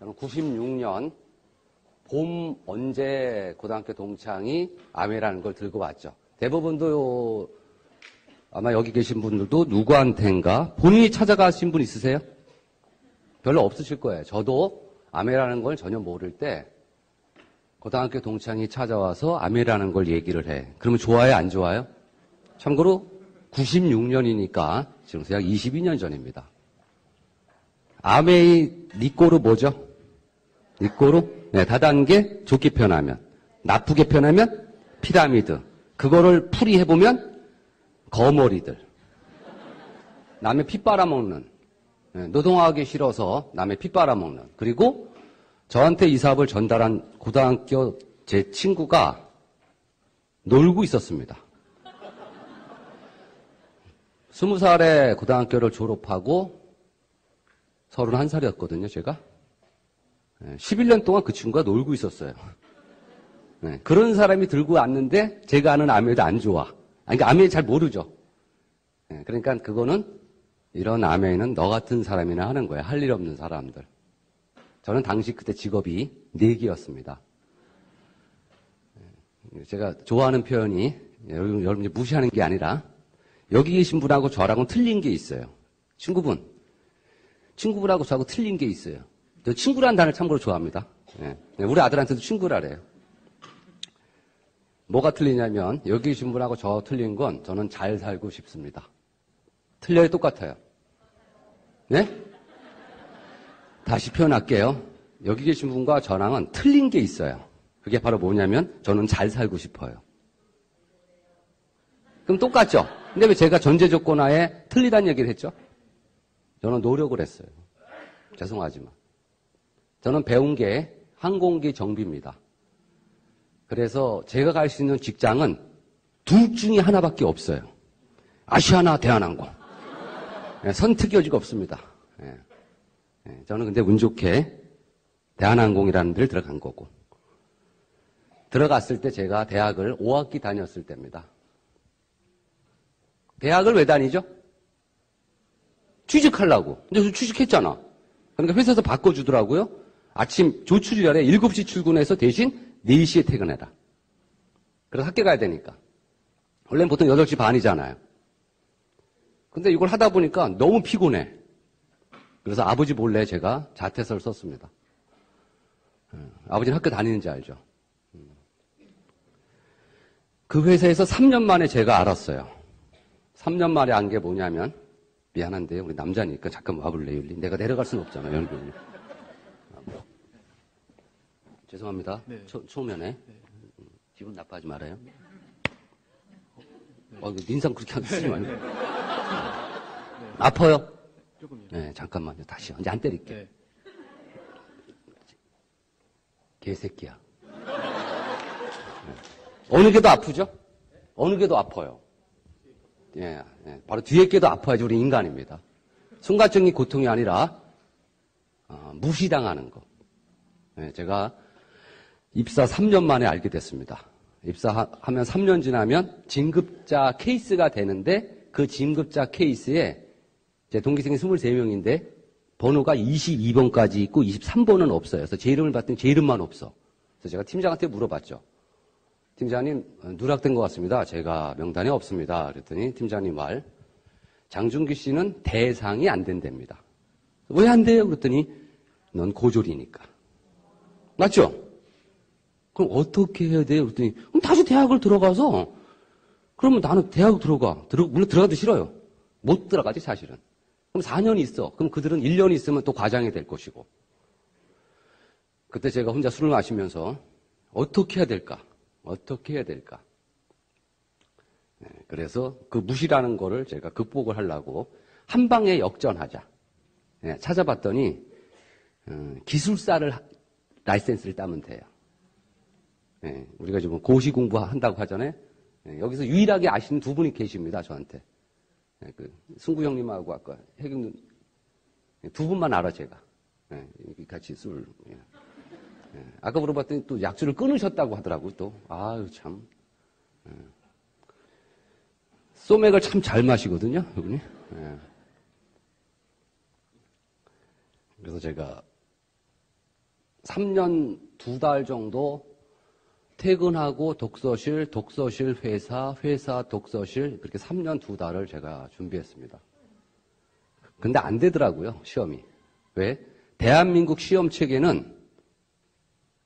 저는 96년 봄 언제 고등학교 동창이 아메라는 걸 들고 왔죠. 대부분도 아마 여기 계신 분들도 누구한테인가 본인이 찾아가신 분 있으세요? 별로 없으실 거예요. 저도 아메라는 걸 전혀 모를 때 고등학교 동창이 찾아와서 아메라는 걸 얘기를 해. 그러면 좋아요, 안 좋아요? 참고로 96년이니까 지금 약 22년 전입니다. 아메이 니꼬르 뭐죠? 니꼬르? 네, 다단계 좋게 표현하면, 나쁘게 표현하면 피라미드. 그거를 풀이해보면 거머리들. 남의 피 빨아먹는, 노동하기 싫어서 남의 피 빨아먹는. 그리고 저한테 이 사업을 전달한 고등학교 제 친구가 놀고 있었습니다. 20살에 고등학교를 졸업하고 31살이었거든요, 제가. 11년 동안 그 친구가 놀고 있었어요. 그런 사람이 들고 왔는데 제가 아는 아메도 안 좋아. 그러니까 아메 잘 모르죠. 그러니까 그거는 이런 아메는 너 같은 사람이나 하는 거예요. 할 일 없는 사람들. 저는 당시 그때 직업이 4개였습니다. 제가 좋아하는 표현이 여러분이 무시하는 게 아니라 여기 계신 분하고 저랑은 틀린 게 있어요. 친구분하고 저하고 틀린 게 있어요. 저 친구라는 단어를 참고로 좋아합니다. 우리 아들한테도 친구라래요. 뭐가 틀리냐면 여기 계신 분하고 저 틀린 건 저는 잘 살고 싶습니다. 틀려요? 똑같아요? 네? 다시 표현할게요. 여기 계신 분과 저랑은 틀린 게 있어요. 그게 바로 뭐냐면 저는 잘 살고 싶어요. 그럼 똑같죠? 근데 왜 제가 전제 조건하에 틀리다는 얘기를 했죠? 저는 노력을 했어요. 죄송하지만. 저는 배운 게 항공기 정비입니다. 그래서 제가 갈 수 있는 직장은 둘 중에 하나밖에 없어요. 아시아나 대한항공. 선택 여지가 없습니다. 저는 근데 운 좋게 대한항공이라는 데를 들어간 거고. 들어갔을 때 제가 대학을 5학기 다녔을 때입니다. 대학을 왜 다니죠? 취직하려고. 근데 저 취직했잖아. 그러니까 회사에서 바꿔주더라고요. 아침 조출이라래 7시 출근해서 대신 4시에 퇴근해라. 그래서 학교 가야 되니까. 원래는 보통 8시 반이잖아요. 근데 이걸 하다 보니까 너무 피곤해. 그래서 아버지 몰래 제가 자퇴서를 썼습니다. 아버지는 학교 다니는지 알죠. 그 회사에서 3년 만에 제가 알았어요. 3년 만에 안 게 뭐냐면 미안한데 우리 남자니까 잠깐 와볼래요? 내가 내려갈 수는 없잖아요. 연구원님. 죄송합니다. 네. 초면에. 기분 나빠하지 말아요. 인상 그렇게 쓰지 말고. 네. 아파요? 조금요. 네, 잠깐만요. 다시요. 이제 안 때릴게. 네. 개새끼야. 어느 게 더 아프죠? 어느 게 더 아파요? 바로 뒤에 게 더 아파야지 우리 인간입니다. 순간적인 고통이 아니라 무시당하는 거. 제가 입사 3년 만에 알게 됐습니다. 입사하면 3년 지나면 진급자 케이스가 되는데 그 진급자 케이스에 제 동기생이 23명인데 번호가 22번까지 있고 23번은 없어요. 그래서 제 이름을 봤더니 제 이름만 없어. 그래서 제가 팀장한테 물어봤죠. 팀장님, 누락된 것 같습니다. 제가 명단에 없습니다. 그랬더니 팀장님 말, 장준기 씨는 대상이 안 된답니다. 왜 안 돼요? 그랬더니 넌 고졸이니까. 맞죠? 그럼 어떻게 해야 돼요? 그랬더니 그럼 다시 대학을 들어가서 그러면 나는 대학 물론 들어가도 싫어요. 못 들어가지 사실은. 그럼 4년이 있어. 그럼 그들은 1년이 있으면 또 과장이 될 것이고. 그때 제가 혼자 술을 마시면서 어떻게 해야 될까? 그래서 그 무시라는 거를 제가 극복을 하려고 한 방에 역전하자. 찾아봤더니 기술사를 라이센스를 따면 돼요. 우리가 지금 고시 공부한다고 하잖아요. 여기서 유일하게 아시는 두 분이 계십니다. 저한테. 그 승구 형님하고 아까 해경님 두 분만 알아 제가. 같이 술. 아까 물어봤더니 또 약주를 끊으셨다고 하더라고 또. 아유 참. 소맥을 참 잘 마시거든요, 이분이. 그래서 제가 3년 2달 정도 퇴근하고 독서실, 독서실 회사, 회사 독서실 그렇게 3년 2달을 제가 준비했습니다. 근데 안 되더라고요, 시험이. 왜? 대한민국 시험 체계는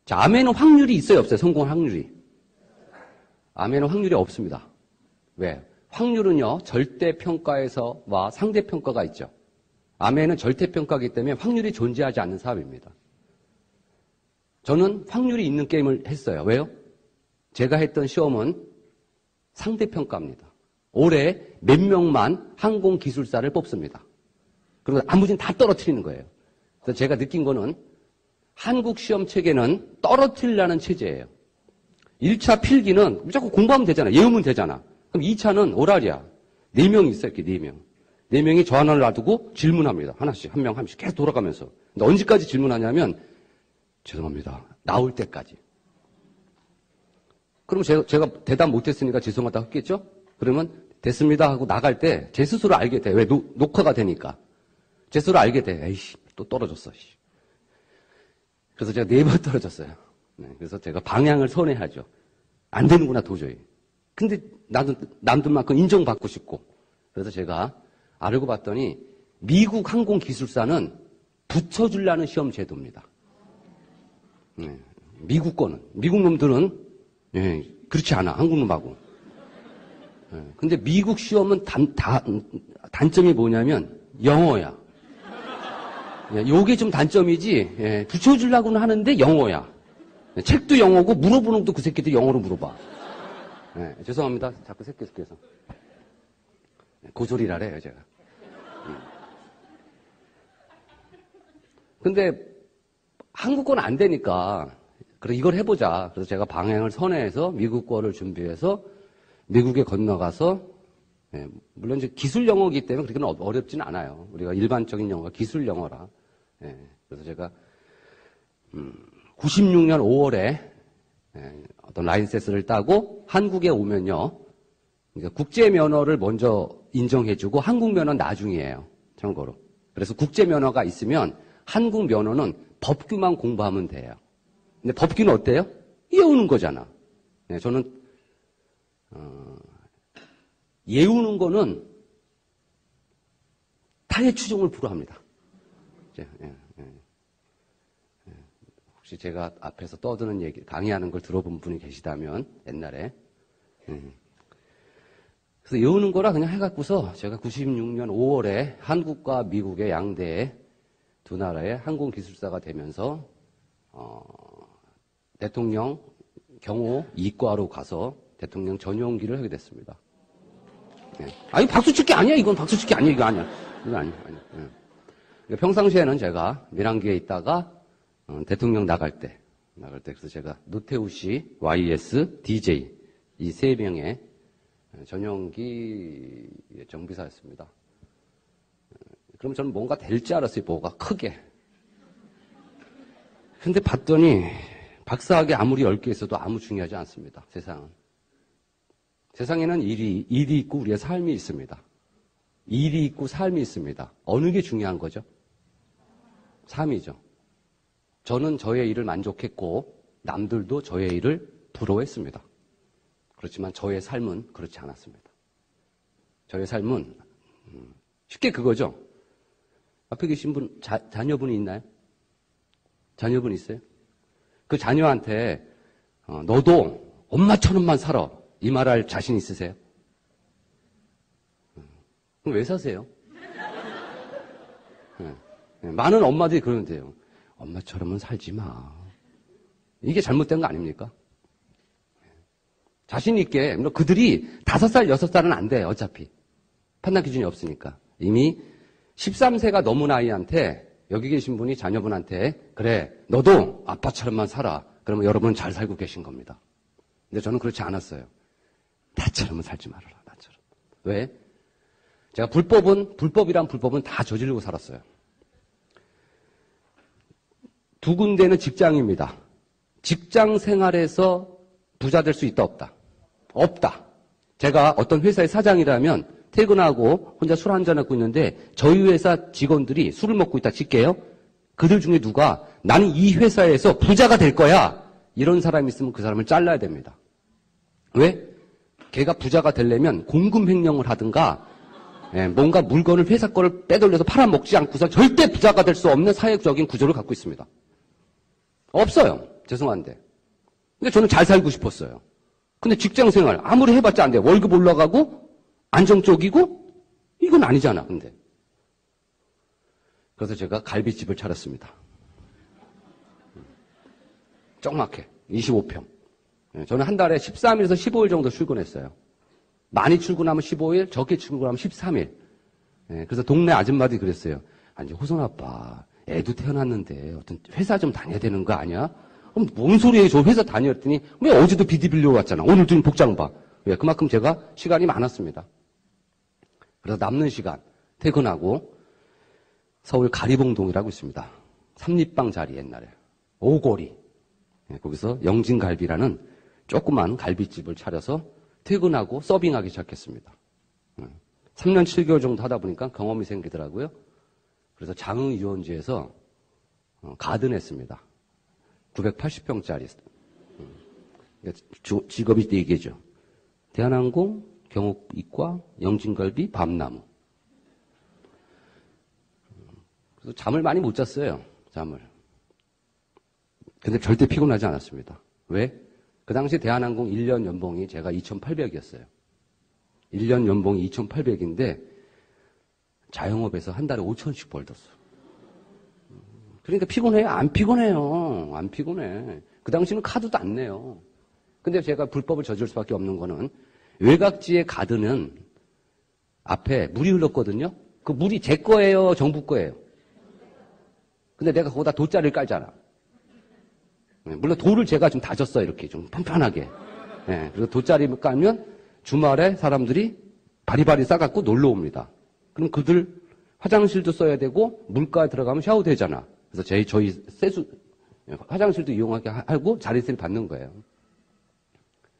암에는 확률이 있어요, 없어요? 성공 확률이. 암에는 확률이 없습니다. 왜? 확률은요, 절대평가에서와 상대평가가 있죠. 암에는 절대평가이기 때문에 확률이 존재하지 않는 사업입니다. 저는 확률이 있는 게임을 했어요. 왜요? 제가 했던 시험은 상대평가입니다. 올해 몇 명만 항공기술사를 뽑습니다. 그리고 나머지는 다 떨어뜨리는 거예요. 그래서 제가 느낀 거는 한국 시험 체계는 떨어뜨리려는 체제예요. 1차 필기는 무조건 공부하면 되잖아. 외우면 되잖아. 그럼 2차는 오랄이야. 4명이 있어요, 이렇게 4명. 4명이 저 하나를 놔두고 질문합니다. 하나씩, 한 명, 한 명씩 계속 돌아가면서. 근데 언제까지 질문하냐면, 죄송합니다. 나올 때까지. 그럼 제가 대답 못했으니까 죄송하다고 했겠죠? 그러면 됐습니다 하고 나갈 때 제 스스로 알게 돼. 왜? 녹화가 되니까. 제 스스로 알게 돼. 에이씨, 또 떨어졌어. 그래서 제가 4번 떨어졌어요. 네, 그래서 제가 방향을 선회하죠. 안 되는구나, 도저히. 근데 나도 남들만큼 인정받고 싶고. 그래서 제가 알고 봤더니 미국 항공기술사는 붙여주려는 시험 제도입니다. 네, 미국 거는. 미국 놈들은 그렇지 않아. 한국 놈하고. 근데 미국 시험은 단점이 뭐냐면 영어야. 요게 좀 단점이지. 붙여주려고는 하는데 영어야. 책도 영어고 물어보는 것도 그 새끼들 영어로 물어봐. 죄송합니다. 자꾸 새끼 새끼해서. 고소리라래요, 제가. 근데 한국 건 안 되니까 그래 이걸 해보자. 그래서 제가 방향을 선회해서 미국 거를 준비해서 미국에 건너가서 물론 이제 기술 영어이기 때문에 그렇게는 어렵지는 않아요. 우리가 일반적인 영어가 기술 영어라. 그래서 제가 96년 5월에 어떤 라이센스를 따고 한국에 오면요. 그러니까 국제 면허를 먼저 인정해주고 한국 면허는 나중이에요. 참고로. 그래서 국제 면허가 있으면 한국 면허는 법규만 공부하면 돼요. 근데 법규는 어때요? 외우는 거잖아. 저는 외우는 거는 타의 추종을 불허합니다. 혹시 제가 앞에서 떠드는 얘기, 강의하는 걸 들어본 분이 계시다면 옛날에 그래서 외우는 거라 그냥 해갖고서 제가 96년 5월에 한국과 미국의 양대의 두 나라의 항공기술사가 되면서 대통령 경호 이과로 가서 대통령 전용기를 하게 됐습니다. 아니 박수 칠 게 아니야. 이건 박수 칠 게 아니야. 이거 아니야. 이거 아니야. 평상시에는 제가 밀항기에 있다가 대통령 나갈 때 그래서 제가 노태우 씨, YS, DJ 이 세 명의 전용기 정비사였습니다. 그럼 저는 뭔가 될 줄 알았어요. 뭐가 크게. 근데 봤더니 박사학위 아무리 10개 있어도 아무 중요하지 않습니다. 세상은. 세상에는 일이 있고 우리의 삶이 있습니다. 일이 있고 삶이 있습니다. 어느 게 중요한 거죠? 삶이죠. 저는 저의 일을 만족했고 남들도 저의 일을 부러워했습니다. 그렇지만 저의 삶은 그렇지 않았습니다. 저의 삶은 쉽게 그거죠. 앞에 계신 분 자녀분이 있나요? 자녀분 있어요? 그 자녀한테 너도 엄마처럼만 살아. 이 말할 자신 있으세요? 그럼 왜 사세요? 많은 엄마들이 그러는데요. 엄마처럼은 살지 마. 이게 잘못된 거 아닙니까? 자신 있게, 그들이 5살, 6살은 안 돼, 어차피. 판단 기준이 없으니까. 이미 13세가 넘은 아이한테, 여기 계신 분이 자녀분한테, 그래, 너도 아빠처럼만 살아. 그러면 여러분은 잘 살고 계신 겁니다. 근데 저는 그렇지 않았어요. 나처럼은 살지 말아라, 나처럼. 왜? 제가 불법이란 불법은 다 저지르고 살았어요. 2 군데는 직장입니다. 직장 생활에서 부자 될 수 있다, 없다? 없다. 제가 어떤 회사의 사장이라면 퇴근하고 혼자 술 한잔 하고 있는데 저희 회사 직원들이 술을 먹고 있다 칠게요. 그들 중에 누가 나는 이 회사에서 부자가 될 거야. 이런 사람이 있으면 그 사람을 잘라야 됩니다. 왜? 걔가 부자가 되려면 공금 횡령을 하든가 뭔가 물건을 회사 거를 빼돌려서 팔아먹지 않고서 절대 부자가 될 수 없는 사회적인 구조를 갖고 있습니다. 없어요. 죄송한데. 근데 저는 잘 살고 싶었어요. 근데 직장생활 아무리 해봤자 안 돼요. 월급 올라가고 안정적이고 이건 아니잖아. 근데 그래서 제가 갈비집을 차렸습니다. 조그맣게 25평. 저는 한 달에 13일에서 15일 정도 출근했어요. 많이 출근하면 15일, 적게 출근하면 13일. 그래서 동네 아줌마들이 그랬어요. 아니, 호선 아빠, 애도 태어났는데 어떤 회사 좀 다녀야 되는 거 아니야? 그럼 뭔 소리예요? 저 회사 다녔더니 왜 어제도 비디 빌려 왔잖아. 오늘도 복장 봐. 왜? 그만큼 제가 시간이 많았습니다. 그래서 남는 시간 퇴근하고 서울 가리봉동이라고 있습니다. 삼립방 자리 옛날에. 오거리. 거기서 영진갈비라는 조그만 갈비집을 차려서 퇴근하고 서빙하기 시작했습니다. 3년 7개월 정도 하다 보니까 경험이 생기더라고요. 그래서 장흥 유원지에서 가든했습니다. 980평짜리. 직업이 4개죠. 대한항공, 경옥이과, 영진갈비, 밤나무. 그래서 잠을 많이 못 잤어요. 잠을. 근데 절대 피곤하지 않았습니다. 왜? 그 당시 대한항공 1년 연봉이 제가 2,800이었어요. 1년 연봉이 2,800인데 자영업에서 한 달에 5,000씩 벌었어. 그러니까 피곤해요? 안 피곤해요. 안 피곤해. 그 당시는 카드도 안 내요. 근데 제가 불법을 저지를 수밖에 없는 거는 외곽지의 가드는 앞에 물이 흘렀거든요. 그 물이 제 거예요? 정부 거예요? 근데 내가 거기다 돗자리를 깔잖아. 물론 돌을 제가 좀 다졌어요. 이렇게 좀 편편하게. 그리고 돗자리를 깔면 주말에 사람들이 바리바리 싸갖고 놀러 옵니다. 그럼 그들 화장실도 써야 되고 물가에 들어가면 샤워 되잖아. 그래서 저희 화장실도 이용하게 하고 자리세를 받는 거예요.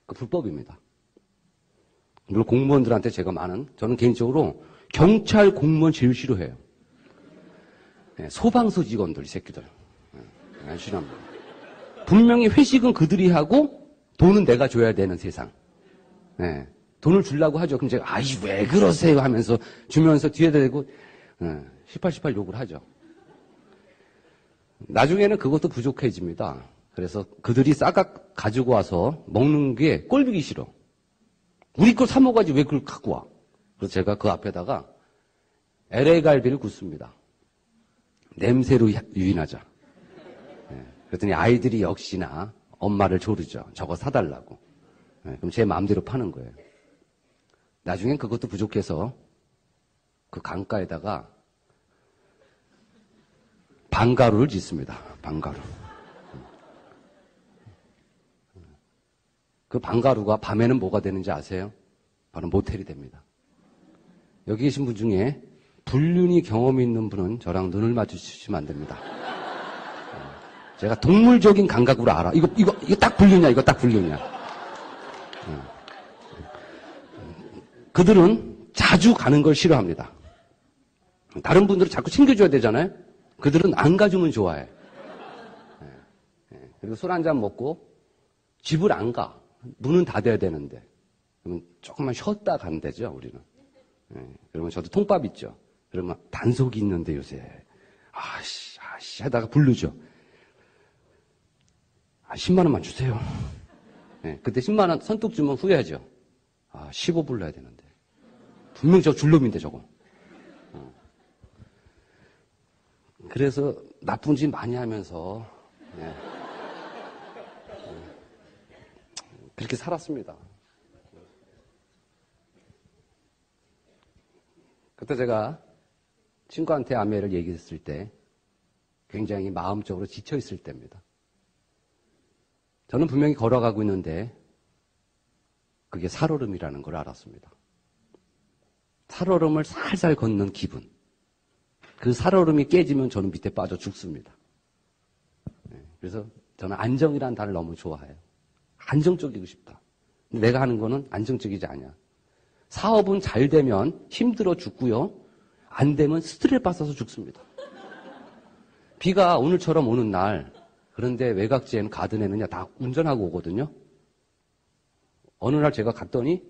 그 불법입니다. 물론 공무원들한테 제가 저는 개인적으로 경찰 공무원 제일 싫어해요. 소방서 직원들, 이 새끼들. 안 싫어합니다. 분명히 회식은 그들이 하고 돈은 내가 줘야 되는 세상. 돈을 주려고 하죠. 그럼 제가 왜 그러세요 하면서 주면서 뒤에다 대고 18 욕을 하죠. 나중에는 그것도 부족해집니다. 그래서 그들이 싸가 가지고 와서 먹는 게 꼴보기 싫어. 우리 걸 사 먹어야지 왜 그걸 갖고 와. 그래서 제가 그 앞에다가 LA 갈비를 굽습니다. 냄새로 유인하자. 그랬더니 아이들이 역시나 엄마를 조르죠. 저거 사달라고. 그럼 제 마음대로 파는 거예요. 나중엔 그것도 부족해서 그 강가에다가 방가루를 짓습니다. 방가루. 그 방가루가 밤에는 뭐가 되는지 아세요? 바로 모텔이 됩니다. 여기 계신 분 중에 불륜이 경험이 있는 분은 저랑 눈을 마주치시면 안 됩니다. 제가 동물적인 감각으로 알아. 이거 딱 불륜이야. 이거 딱 불륜이야. 그들은 자주 가는 걸 싫어합니다. 다른 분들은 자꾸 챙겨줘야 되잖아요. 그들은 안 가주면 좋아해. 그리고 술 한잔 먹고 집을 안 가. 문은 닫아야 되는데. 그러면 조금만 쉬었다 가면 되죠, 우리는. 그러면 저도 통밥 있죠. 그러면 단속이 있는데 요새. 아씨 하다가 부르죠. 10만 원만 주세요. 그때 10만 원 선뚝 주면 후회하죠. 15 불러야 되는데. 분명 저 줄놈인데 저거. 그래서 나쁜 짓 많이 하면서 그렇게 살았습니다. 그때 제가 친구한테 아내를 얘기했을 때 굉장히 마음적으로 지쳐있을 때입니다. 저는 분명히 걸어가고 있는데 그게 살얼음이라는 걸 알았습니다. 살얼음을 살살 걷는 기분. 그 살얼음이 깨지면 저는 밑에 빠져 죽습니다. 그래서 저는 안정이라는 단어를 너무 좋아해요. 안정적이고 싶다. 근데 내가 하는 거는 안정적이지 않아. 사업은 잘 되면 힘들어 죽고요. 안 되면 스트레스 받아서 죽습니다. 비가 오늘처럼 오는 날, 그런데 외곽지에는 가든에는요, 다 운전하고 오거든요. 어느 날 제가 갔더니,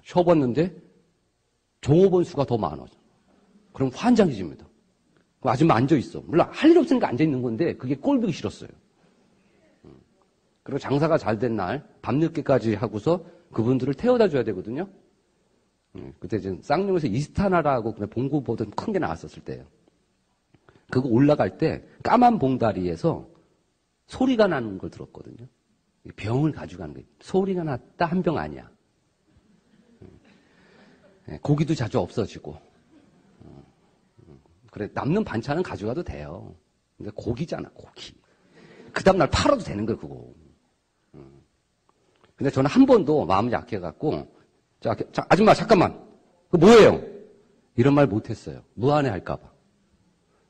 쉬어봤는데, 종업원 수가 더 많아. 그럼 환장해집니다. 그럼 아줌마 앉아있어. 물론 할 일 없으니까 앉아있는 건데, 그게 꼴보기 싫었어요. 그리고 장사가 잘 된 날, 밤늦게까지 하고서 그분들을 태워다 줘야 되거든요. 그때 이제 쌍용에서 이스타나라고 봉구 보던 큰 게 나왔었을 때예요. 그거 올라갈 때 까만 봉다리에서 소리가 나는 걸 들었거든요. 병을 가져가는 거예요. 소리가 났다 한 병 아니야. 고기도 자주 없어지고. 그래, 남는 반찬은 가져가도 돼요. 근데 고기잖아, 고기. 그 다음날 팔아도 되는 거예요, 그거. 근데 저는 한 번도 마음이 약해갖고, 자, 아줌마, 잠깐만. 그거 뭐예요? 이런 말 못했어요. 무안해 할까봐.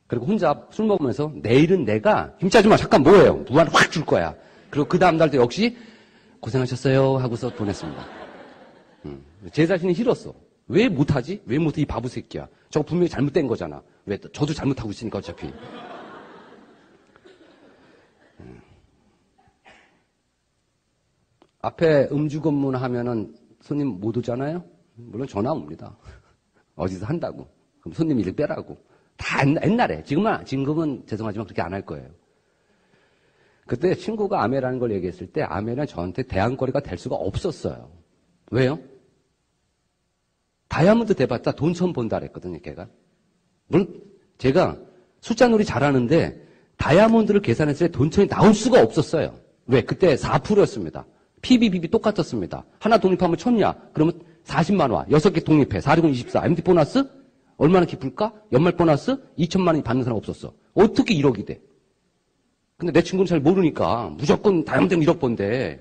그리고 혼자 술 먹으면서 내일은 내가, 김치 아줌마, 잠깐 뭐예요? 무안 확 줄 거야. 그리고 그 다음날도 역시 고생하셨어요 하고서 보냈습니다. 제 자신이 싫었어. 왜 못하지? 왜 못해? 이 바보 새끼야. 저거 분명히 잘못된 거잖아. 왜? 저도 잘못하고 있으니까 어차피. 앞에 음주 검문 하면은 손님 못 오잖아요? 물론 전화 옵니다. 어디서 한다고. 그럼 손님 일 빼라고. 다 옛날에. 지금은 죄송하지만 그렇게 안 할 거예요. 그때 친구가 아메라는 걸 얘기했을 때 아메는 저한테 대안거리가 될 수가 없었어요. 왜요? 다이아몬드 대봤자 돈 처음 본다 그랬거든요, 걔가. 물론 제가 숫자놀이 잘하는데 다이아몬드를 계산했을 때 돈천이 나올 수가 없었어요. 왜? 그때 4%였습니다. PBBB 똑같았습니다. 하나 독립하면 1000냐? 그러면 40만 원. 6개 독립해. 4, 6, 24. MD 보너스? 얼마나 기쁠까? 연말 보너스? 2천만 원이 받는 사람 없었어. 어떻게 1억이 돼? 근데 내 친구는 잘 모르니까 무조건 다이아몬드는 1억 번대.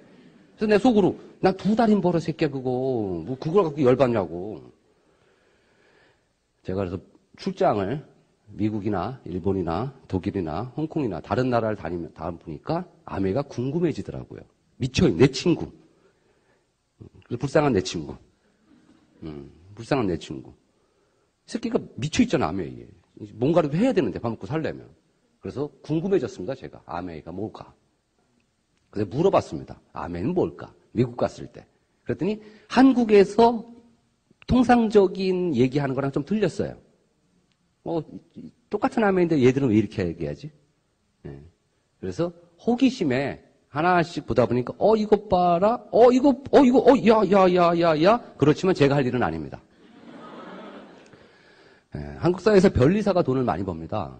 그래서 내 속으로 난 2달인 벌어 새끼야 그거. 뭐 그걸 갖고 열받냐고. 제가 그래서 출장을 미국이나 일본이나 독일이나 홍콩이나 다른 나라를 다녀보니까 아메가 궁금해지더라고요. 미쳐요, 내 친구. 불쌍한 내 친구. 불쌍한 내 친구. 이 새끼가 미쳐있잖아, 아메이에. 뭔가라도 해야 되는데, 밥 먹고 살려면. 그래서 궁금해졌습니다, 제가. 아메이가 뭘까? 그래서 물어봤습니다. 아메이는 뭘까? 미국 갔을 때. 그랬더니 한국에서 통상적인 얘기하는 거랑 좀 틀렸어요. 똑같은 아메인데 얘들은 왜 이렇게 얘기하지? 네. 그래서 호기심에 하나씩 보다 보니까, 이것 봐라, 야. 그렇지만 제가 할 일은 아닙니다. 네, 한국 사회에서 변리사가 돈을 많이 법니다.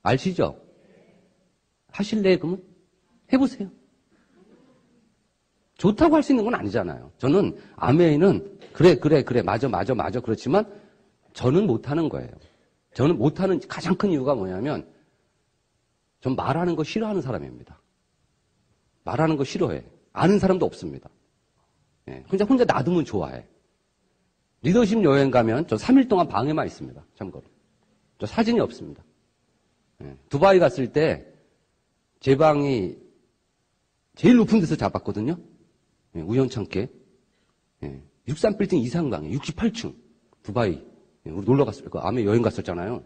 아시죠? 하실래요, 그러면? 해보세요. 좋다고 할 수 있는 건 아니잖아요. 저는 아메이는, 그래, 맞아. 그렇지만 저는 못하는 거예요. 저는 못하는 가장 큰 이유가 뭐냐면, 전 말하는 거 싫어하는 사람입니다. 말하는 거 싫어해. 아는 사람도 없습니다. 예, 혼자 놔두면 좋아해. 리더십 여행 가면 저 3일 동안 방에만 있습니다. 참고로. 저 사진이 없습니다. 예, 두바이 갔을 때 제 방이 제일 높은 데서 잡았거든요. 예, 우연찮게. 63빌딩 이상방에 68층. 두바이. 예, 우리 놀러 갔을 거 아메 여행 갔었잖아요.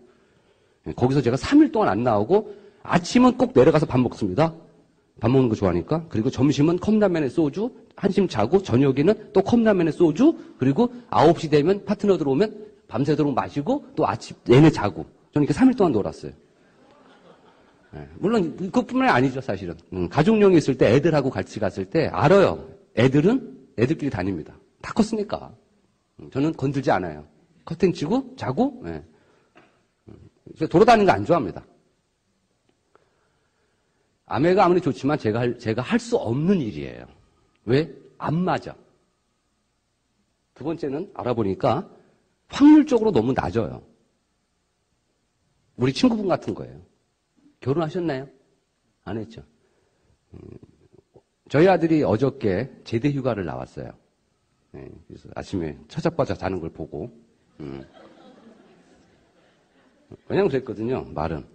예, 거기서 제가 3일 동안 안 나오고 아침은 꼭 내려가서 밥 먹습니다. 밥 먹는 거 좋아하니까. 그리고 점심은 컵라면에 소주, 한심 자고, 저녁에는 또 컵라면에 소주, 그리고 9시 되면 파트너들 오면 밤새도록 마시고, 또 아침 내내 자고. 저는 이렇게 3일 동안 놀았어요. 네, 물론 그것뿐만이 아니죠, 사실은. 가족용이 있을 때 애들하고 같이 갔을 때 알아요. 애들은 애들끼리 다닙니다. 다 컸으니까. 저는 건들지 않아요. 커튼 치고 자고. 네. 돌아다니는 거 안 좋아합니다. 아메가 아무리 좋지만 제가 할 수 없는 일이에요. 왜? 안 맞아. 두 번째는 알아보니까 확률적으로 너무 낮아요. 우리 친구분 같은 거예요. 결혼하셨나요? 안 했죠. 저희 아들이 어저께 제대 휴가를 나왔어요. 네, 그래서 아침에 처자빠져 자는 걸 보고 그냥 그랬거든요. 말은.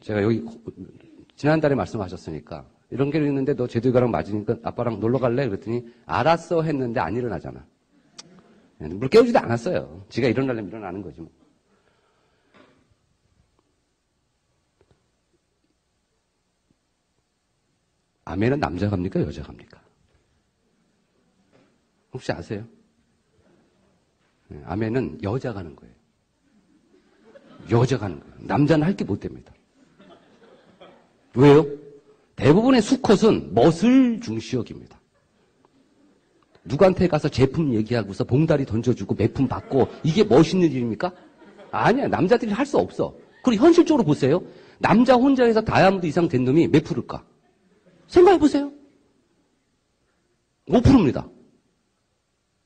제가 여기 지난달에 말씀하셨으니까 이런 게 있는데 너 제대 휴가랑 맞으니까 아빠랑 놀러 갈래? 그랬더니 알았어 했는데 안 일어나잖아. 물 깨우지도 않았어요. 지가 일어나려면 일어나는 거지 뭐. 아멘은 남자가 합니까? 여자가 합니까? 혹시 아세요? 아멘은 여자가 하는 거예요. 여자가 하는 거예요. 남자는 할 게 못 됩니다. 왜요? 대부분의 수컷은 멋을 중시 여깁니다. 누구한테 가서 제품 얘기하고서 봉다리 던져주고 매품 받고 이게 멋있는 일입니까? 아니야. 남자들이 할 수 없어. 그리고 현실적으로 보세요. 남자 혼자 해서 다이아몬드 이상 된 놈이 몇 프로일까? 생각해보세요. 5%입니다.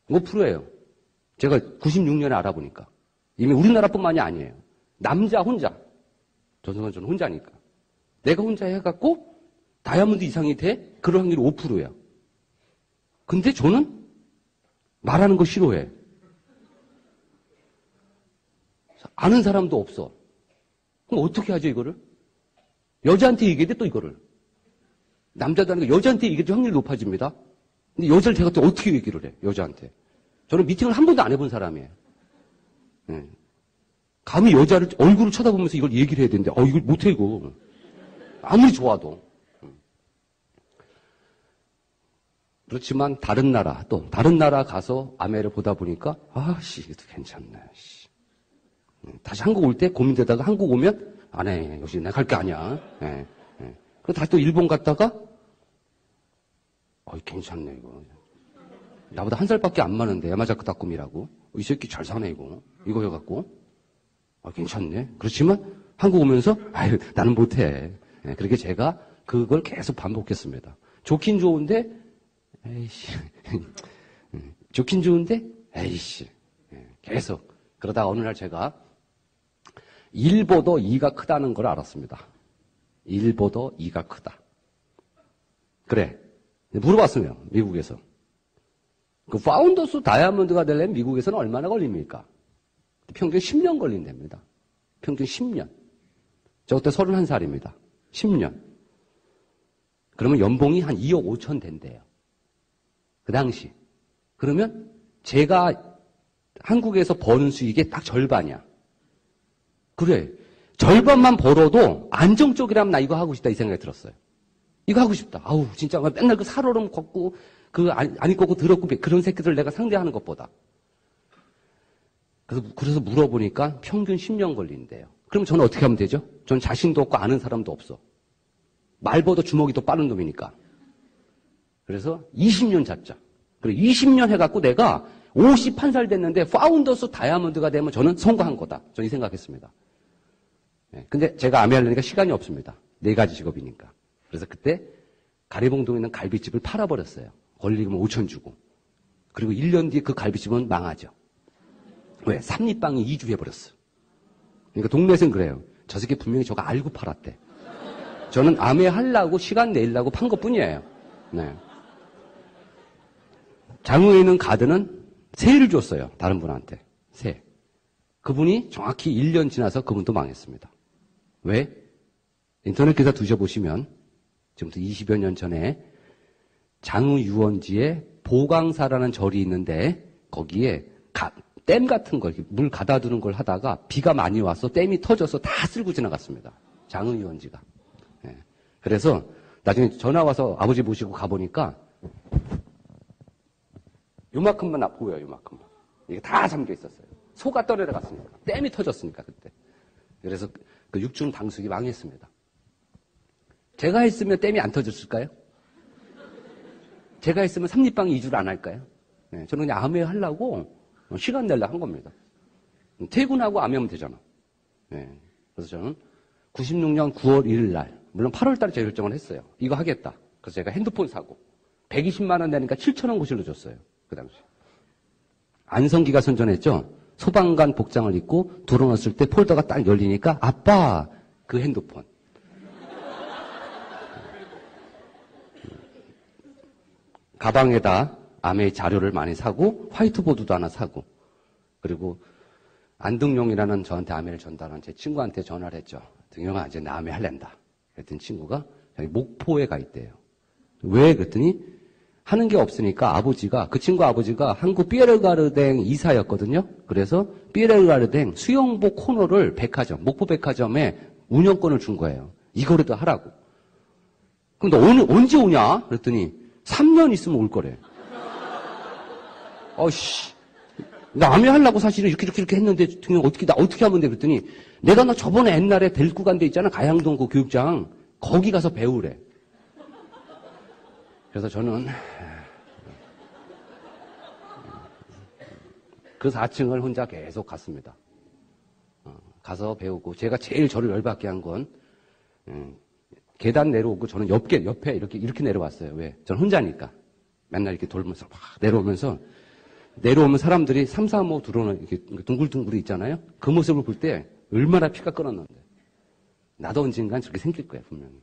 5%예요. 제가 96년에 알아보니까. 이미 우리나라뿐만이 아니에요. 남자 혼자. 저는 혼자니까. 내가 혼자 해갖고 다이아몬드 이상이 돼? 그럴 확률이 5%예요. 근데 저는 말하는 거 싫어해. 아는 사람도 없어. 그럼 어떻게 하죠, 이거를? 여자한테 얘기해야 돼, 또 이거를. 남자도 하는 거 여자한테 얘기해도 확률이 높아집니다. 근데 여자를 제가 또 어떻게 얘기를 해, 여자한테. 저는 미팅을 한 번도 안 해본 사람이에요. 네. 감히 여자를 얼굴을 쳐다보면서 이걸 얘기를 해야 되는데, 이걸 못해, 이거. 아무리 좋아도. 그렇지만 다른 나라 가서 아메를 보다 보니까, 이것도 괜찮네, 씨. 다시 한국 올 때 고민되다가 한국 오면, 안 해. 역시 내가 갈 게 아니야. 예. 그리고 다시 또 일본 갔다가, 괜찮네, 이거. 나보다 한 살밖에 안 많은데, 야마자크 다꾸미라고. 이 새끼 잘 사네, 이거. 이거 해갖고. 괜찮네. 그렇지만, 한국 오면서, 나는 못해. 예, 그렇게 제가 그걸 계속 반복했습니다. 좋긴 좋은데, 좋긴 좋은데, 계속. 그러다가 어느 날 제가, 1보다 2가 크다는 걸 알았습니다. 1보다 2가 크다. 그래. 물어봤어요, 미국에서. 그 파운더스 다이아몬드가 되려면 미국에서는 얼마나 걸립니까? 평균 10년 걸린답니다. 평균 10년. 저 그때 31살입니다. 10년. 그러면 연봉이 한 2억 5천 된대요. 그 당시. 그러면 제가 한국에서 버는 수익의 딱 절반이야. 그래. 절반만 벌어도 안정적이라면 나 이거 하고 싶다 이 생각이 들었어요. 이거 하고 싶다. 진짜 맨날 그 살얼음 걷고 안 입고 더럽고 그런 새끼들 내가 상대하는 것보다. 그래서 물어보니까 평균 10년 걸린대요. 그럼 저는 어떻게 하면 되죠? 전 자신도 없고 아는 사람도 없어. 말보다 주먹이 더 빠른 놈이니까. 그래서 20년 잡자. 그리고 20년 해갖고 내가 51살 됐는데 파운더스 다이아몬드가 되면 저는 성공한 거다. 저는 이 생각했습니다. 근데 제가 아메 하려니까 시간이 없습니다. 4가지 직업이니까. 그래서 그때 가리봉동에 있는 갈비집을 팔아버렸어요. 권리금 5천 주고. 그리고 1년 뒤에 그 갈비집은 망하죠. 왜? 삼립방이 2주 해버렸어. 그러니까 동네에서는 그래요. 저 새끼 분명히 저거 알고 팔았대. 저는 아메 하려고 시간 내려고 판 것 뿐이에요. 네. 장흥에 있는 가드는 세를 줬어요. 다른 분한테. 세. 그분이 정확히 1년 지나서 그분도 망했습니다. 왜? 인터넷 기사 두셔보시면 지금부터 20여 년 전에 장흥 유원지에 보강사라는 절이 있는데 거기에 댐 같은 걸, 물 가다 두는 걸 하다가 비가 많이 와서 댐이 터져서 다 쓸고 지나갔습니다. 장흥 유원지가. 네. 그래서 나중에 전화 와서 아버지 모시고 가보니까 요만큼만 보여요, 요만큼만. 이게 다 잠겨 있었어요. 소가 떠내려갔으니까. 댐이 터졌으니까, 그때. 그래서 그 육중 당숙이 망했습니다. 제가 했으면 댐이 안 터졌을까요? 제가 했으면 삼립방이 2주를 안 할까요? 네, 저는 그냥 암회 하려고 시간 내려고 한 겁니다. 퇴근하고 암회하면 되잖아. 네, 그래서 저는 96년 9월 1일 날, 물론 8월 달에 제가 결정을 했어요. 이거 하겠다. 그래서 제가 핸드폰 사고 120만 원 내니까 7천 원 고실로 줬어요. 그 당시. 안성기가 선전했죠. 소방관 복장을 입고 들어놨을 때 폴더가 딱 열리니까 아빠 그 핸드폰. 가방에다 암의 자료를 많이 사고 화이트보드도 하나 사고 그리고 안등용이라는 저한테 암회를 전달한 제 친구한테 전화를 했죠. 등용아 이제 나 암회 할랜다. 그랬더니 친구가 여기 목포에 가 있대요. 왜? 그랬더니 하는 게 없으니까 그 친구 아버지가 한국 삐에르가르댕 이사였거든요. 그래서 삐에르가르댕 수영복 코너를 목포 백화점에 운영권을 준 거예요. 이거라도 하라고. 그럼 너 언제 오냐? 그랬더니 3년 있으면 올 거래. 어씨, 나 암회 하려고 사실은 이렇게 했는데 나 어떻게 하면 돼? 그랬더니 내가 너 저번에 옛날에 데리고 간 데 있잖아. 가양동 그 교육장. 거기 가서 배우래. 그래서 저는 그 4층을 혼자 계속 갔습니다. 가서 배우고 제가 제일 저를 열받게 한 건 계단 내려오고 저는 옆에 이렇게 내려왔어요. 왜? 저는 혼자니까. 맨날 이렇게 돌면서 막 내려오면 사람들이 3, 4, 5 들어오는 이렇게 둥글둥글이 있잖아요. 그 모습을 볼 때 얼마나 피가 끓었는데. 나도 언젠간 저렇게 생길 거야, 분명히.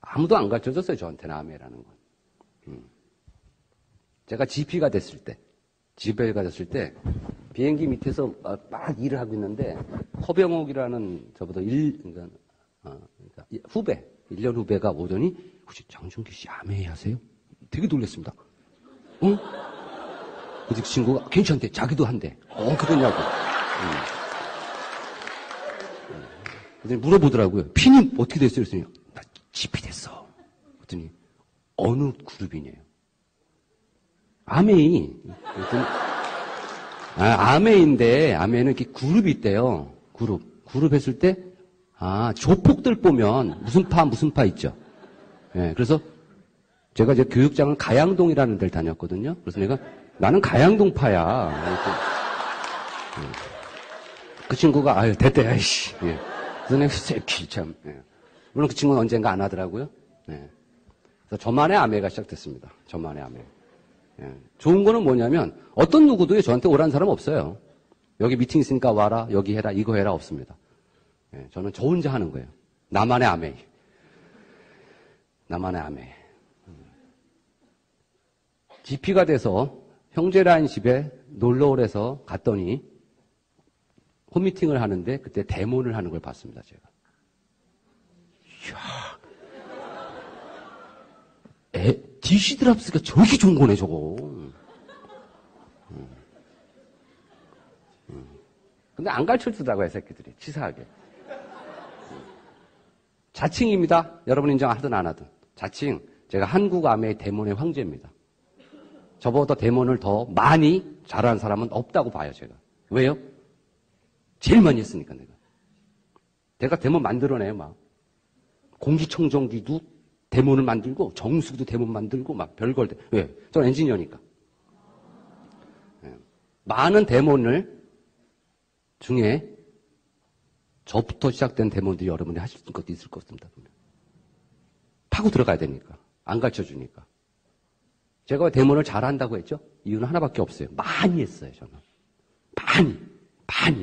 아무도 안 가르쳐줬어요, 저한테는 암회라는 건. 제가 GP가 됐을 때, 비행기 밑에서 막 일을 하고 있는데, 허병옥이라는 저보다 그러니까 후배, 1년 후배가 오더니, 혹시 장준기 씨 암회 하세요? 되게 놀랐습니다. 응? 그 친구가 괜찮대. 자기도 한대. 그러냐고. 그랬더니 물어보더라고요. 피님 어떻게 됐어요? 그랬더니 나 GP 됐어. 그랬더니 어느 그룹이냐요? 아메이. 아메인데 아메는 이렇게 그룹이 있대요. 그룹 했을 때 조폭들 보면 무슨 파 있죠. 예, 그래서 제가 이제 교육장은 가양동이라는 데를 다녔거든요. 그래서 내가 나는 가양동파야. 그 친구가 아유 됐대 아이씨. 예. 그래서 내가 새끼 참. 예. 물론 그 친구는 언젠가 안 하더라고요. 예. 그래서 저만의 암회가 시작됐습니다. 저만의 암회. 예. 좋은 거는 뭐냐면 어떤 누구도 저한테 오라는 사람 없어요. 여기 미팅 있으니까 와라, 여기 해라, 이거 해라 없습니다. 예. 저는 저 혼자 하는 거예요. 나만의 암회. 나만의 암회. GP가 돼서 형제라는 집에 놀러 오래서 갔더니 홈미팅을 하는데 그때 데모를 하는 걸 봤습니다, 제가. 이야. DC 드랍스가 저렇게 좋은 거네, 저거. 근데 안 가르쳐 주더라고요, 새끼들이. 치사하게. 자칭입니다. 여러분 인정하든 안 하든. 자칭. 제가 한국 암의 데몬의 황제입니다. 저보다 데몬을 더 많이 잘하는 사람은 없다고 봐요, 제가. 왜요? 제일 많이 했으니까, 내가 데몬 만들어내요, 막. 공기청정기도 데몬을 만들고, 정수기도 데몬 만들고, 막 별걸. 왜? 저는 엔지니어니까. 많은 데몬을 중에 저부터 시작된 데몬들이 여러분이 하실 것도 있을 것 같습니다. 파고 들어가야 되니까. 안 가르쳐 주니까. 제가 데몬을 잘한다고 했죠? 이유는 하나밖에 없어요. 많이 했어요, 저는. 많이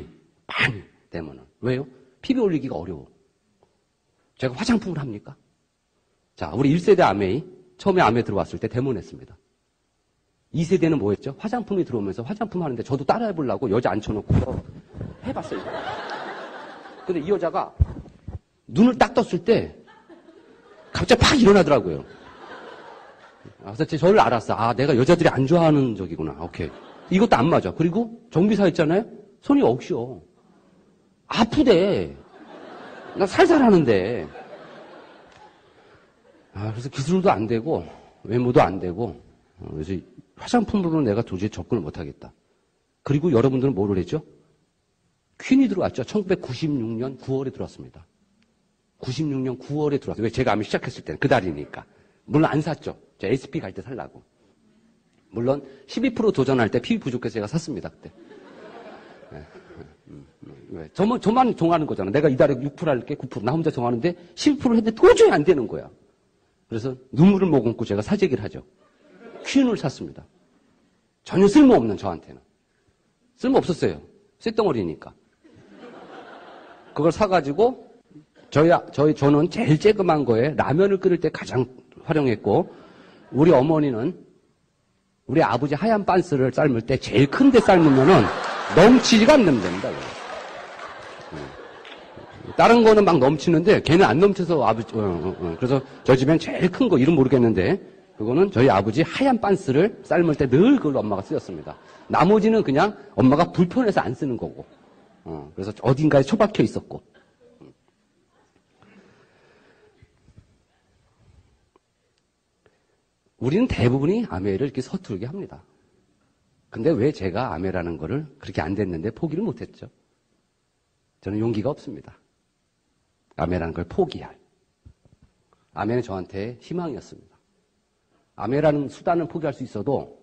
데몬을. 왜요? 피부 올리기가 어려워. 제가 화장품을 합니까? 자, 우리 1세대 아메이, 처음에 아메 들어왔을 때 데몬 했습니다. 2세대는 뭐 했죠? 화장품이 들어오면서 화장품 하는데 저도 따라해보려고 여자 앉혀놓고 해봤어요. 근데 이 여자가 눈을 딱 떴을 때 갑자기 팍 일어나더라고요. 그래서 저를 알았어. 내가 여자들이 안 좋아하는 적이구나. 오케이. 이것도 안 맞아. 그리고 정비사 있잖아요. 손이 억시어. 아프대. 나 살살 하는데. 그래서 기술도 안 되고 외모도 안 되고 그래서 화장품으로는 내가 도저히 접근을 못 하겠다. 그리고 여러분들은 뭐를 했죠? 퀸이 들어왔죠. 1996년 9월에 들어왔습니다. 96년 9월에 들어왔어요. 왜? 제가 암이 시작했을 때는 그 달이니까. 물론 안 샀죠. 제가 SP 갈 때 살라고. 물론 12% 도전할 때 피부 부족해서 제가 샀습니다. 그때. 왜? 저만 정하는 거잖아. 내가 이달에 6% 할게 9%. 나 혼자 정하는데 12% 했는데 도저히 안 되는 거야. 그래서 눈물을 머금고 제가 사재기를 하죠. 퀸을 샀습니다. 전혀 쓸모없는 저한테는. 쓸모없었어요. 쇳덩어리니까. 그걸 사가지고 저는 제일 쬐끔한 거에 라면을 끓일 때 가장 활용했고 우리 어머니는 우리 아버지 하얀 빤스를 삶을 때 제일 큰데 삶으면은 넘치지가 않는 됩니다. 다른 거는 막 넘치는데 걔는 안 넘쳐서 아버지 그래서 저 집엔 제일 큰 거 이름 모르겠는데 그거는 저희 아버지 하얀 빤스를 삶을 때 늘 그걸 엄마가 쓰였습니다. 나머지는 그냥 엄마가 불편해서 안 쓰는 거고 그래서 어딘가에 처박혀 있었고 우리는 대부분이 아메를 이렇게 서툴게 합니다. 근데 왜 제가 아메라는 거를 그렇게 안 됐는데 포기를 못했죠? 저는 용기가 없습니다. 아메라는 걸 포기할. 아메는 저한테 희망이었습니다. 아메라는 수단을 포기할 수 있어도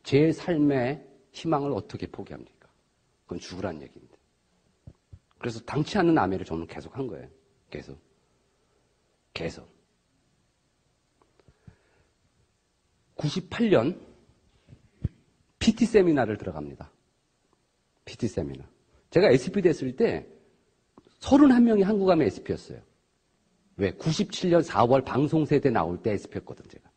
제 삶의 희망을 어떻게 포기합니까? 그건 죽으란 얘기인데. 그래서 당치 않는 아메를 저는 계속 한 거예요. 계속. 98년 PT 세미나를 들어갑니다. PT 세미나. 제가 SP 됐을 때 31명이 한국암의 SP였어요. 왜? 97년 4월 방송세대 나올 때 SP였거든, 제가.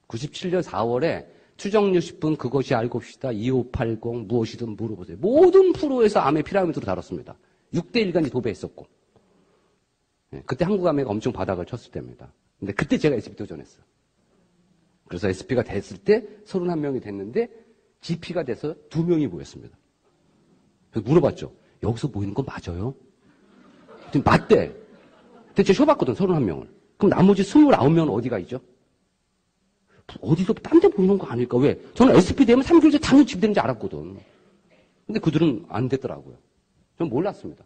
97년 4월에 추정률 10분 그것이 알고 싶다, 2580 무엇이든 물어보세요. 모든 프로에서 암의 피라미드로 다뤘습니다. 6대1까지 도배했었고. 그때 한국암회가 엄청 바닥을 쳤을 때입니다. 근데 그때 제가 SP 도전했어요. 그래서 SP가 됐을 때 31명이 됐는데 GP가 돼서 2명이 모였습니다. 그래서 물어봤죠. 여기서 모이는 거 맞아요? 그랬더니 맞대. 근데 제가 쉬어봤거든, 31명을. 그럼 나머지 29명은 어디가 있죠? 어디서 딴 데 모이는 거 아닐까? 왜? 저는 SP 되면 3개월 전에 당연히 집 되는지 알았거든. 근데 그들은 안 됐더라고요. 저는 몰랐습니다.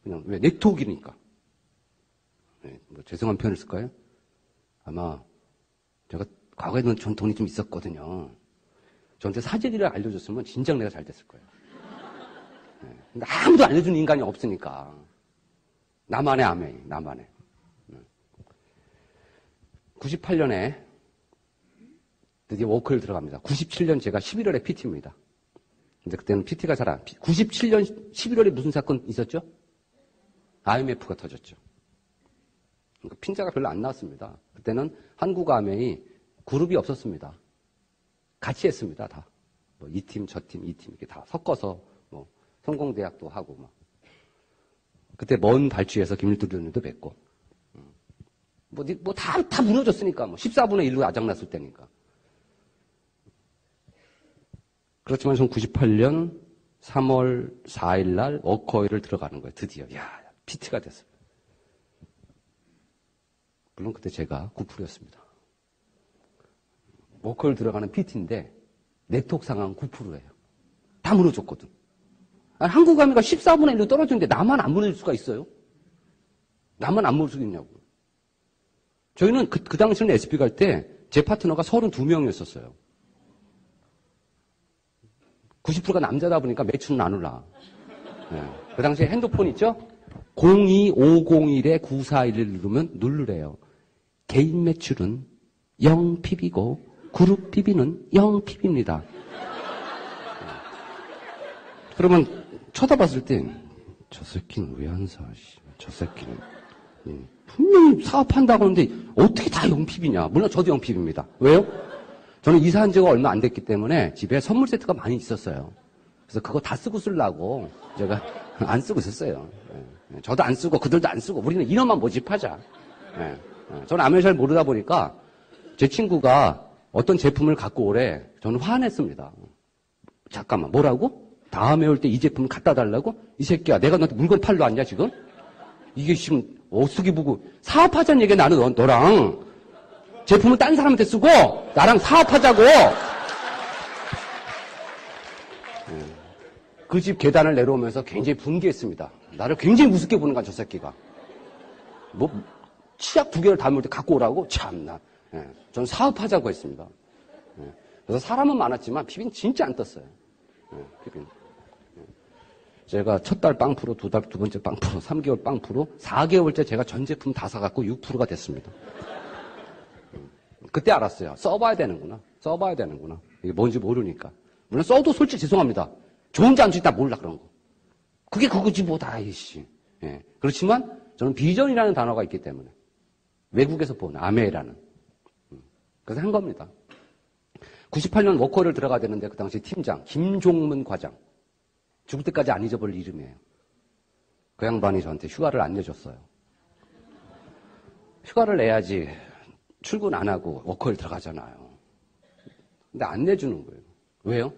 그냥, 왜? 네트워크니까. 네, 뭐 죄송한 표현을 쓸까요? 아마 제가 과거에는 전 돈이 좀 있었거든요. 저한테 사재기를 알려줬으면 진작 내가 잘 됐을 거예요. 네, 근데 아무도 알려주는 인간이 없으니까. 나만의 아메, 나만의. 98년에 드디어 워크를 들어갑니다. 97년 제가 11월에 PT입니다. 근데 그때는 PT가 잘 안, 97년 11월에 무슨 사건 있었죠? IMF가 터졌죠. 그러니까 핀자가 별로 안 나왔습니다. 그때는 한국아메이 그룹이 없었습니다. 같이 했습니다, 다. 뭐, 이 팀, 저 팀, 이 팀, 이렇게 다 섞어서, 뭐, 성공대학도 하고, 막. 그때 먼 발주에서 김일두 의원님도 뵙고. 다 무너졌으니까, 뭐, 14분의 1로 아작났을 때니까. 그렇지만 전 98년 3월 4일 날 워커웨이를 들어가는 거예요, 드디어. 야, PT가 됐어요. 물론 그때 제가 9%였습니다. 워커웨이 들어가는 PT인데, 네트워크 상황은 9%예요. 다 무너졌거든. 아니, 한국아미가 14분의 1로 떨어졌는데 나만 안 무너질 수가 있어요? 나만 안 무너질 수 있냐고. 저희는 그 당시에는 SP 갈 때 제 파트너가 32명이었었어요. 90%가 남자다 보니까 매출은 안 올라. 네. 그 당시에 핸드폰 있죠? 02501-9411을 누르면 누르래요. 개인 매출은 0pb고 그룹 pb는 0pb입니다. 그러면 쳐다봤을 때 저 새끼는 왜 안 사? 저 새끼는 분명히 사업한다고 하는데 어떻게 다 0pb냐? 물론 저도 0pb입니다. 왜요? 저는 이사한 지가 얼마 안 됐기 때문에 집에 선물 세트가 많이 있었어요. 그래서 그거 다 쓰고 쓰려고 제가 안 쓰고 있었어요. 저도 안 쓰고 그들도 안 쓰고 우리는 인원만 모집하자. 저는 아메를 잘 모르다 보니까 제 친구가 어떤 제품을 갖고 오래 저는 화냈습니다. 잠깐만 뭐라고? 다음에 올 때 이 제품을 갖다 달라고? 이 새끼야 내가 너한테 물건 팔러 왔냐 지금? 이게 지금 어수기 보고 사업하자는 얘기야 나는 너랑 제품은 딴 사람한테 쓰고 나랑 사업하자고. 그 집 계단을 내려오면서 굉장히 분개했습니다. 나를 굉장히 무섭게 보는 거야 저 새끼가. 뭐 치약 2개를 담을 때 갖고 오라고? 참나. 저는 사업하자고 했습니다. 그래서 사람은 많았지만 PB는 진짜 안 떴어요. PB는. 제가 첫 달 빵 프로, 두 번째 빵 프로, 3개월 빵 프로, 4개월째 제가 전 제품 다 사갖고 6%가 됐습니다. 그때 알았어요. 써봐야 되는구나. 이게 뭔지 모르니까. 물론 써도 솔직히 죄송합니다. 좋은지 안 좋은지 다 몰라, 그런 거. 그게 그거지, 뭐다, 이씨. 그렇지만 저는 비전이라는 단어가 있기 때문에. 외국에서 본 아메라는. 그래서 한 겁니다. 98년 워커를 들어가야 되는데 그 당시 팀장, 김종문 과장. 죽을 때까지 안 잊어버릴 이름이에요. 그 양반이 저한테 휴가를 안 내줬어요. 휴가를 내야지 출근 안 하고 워커를 들어가잖아요. 근데 안 내주는 거예요. 왜요?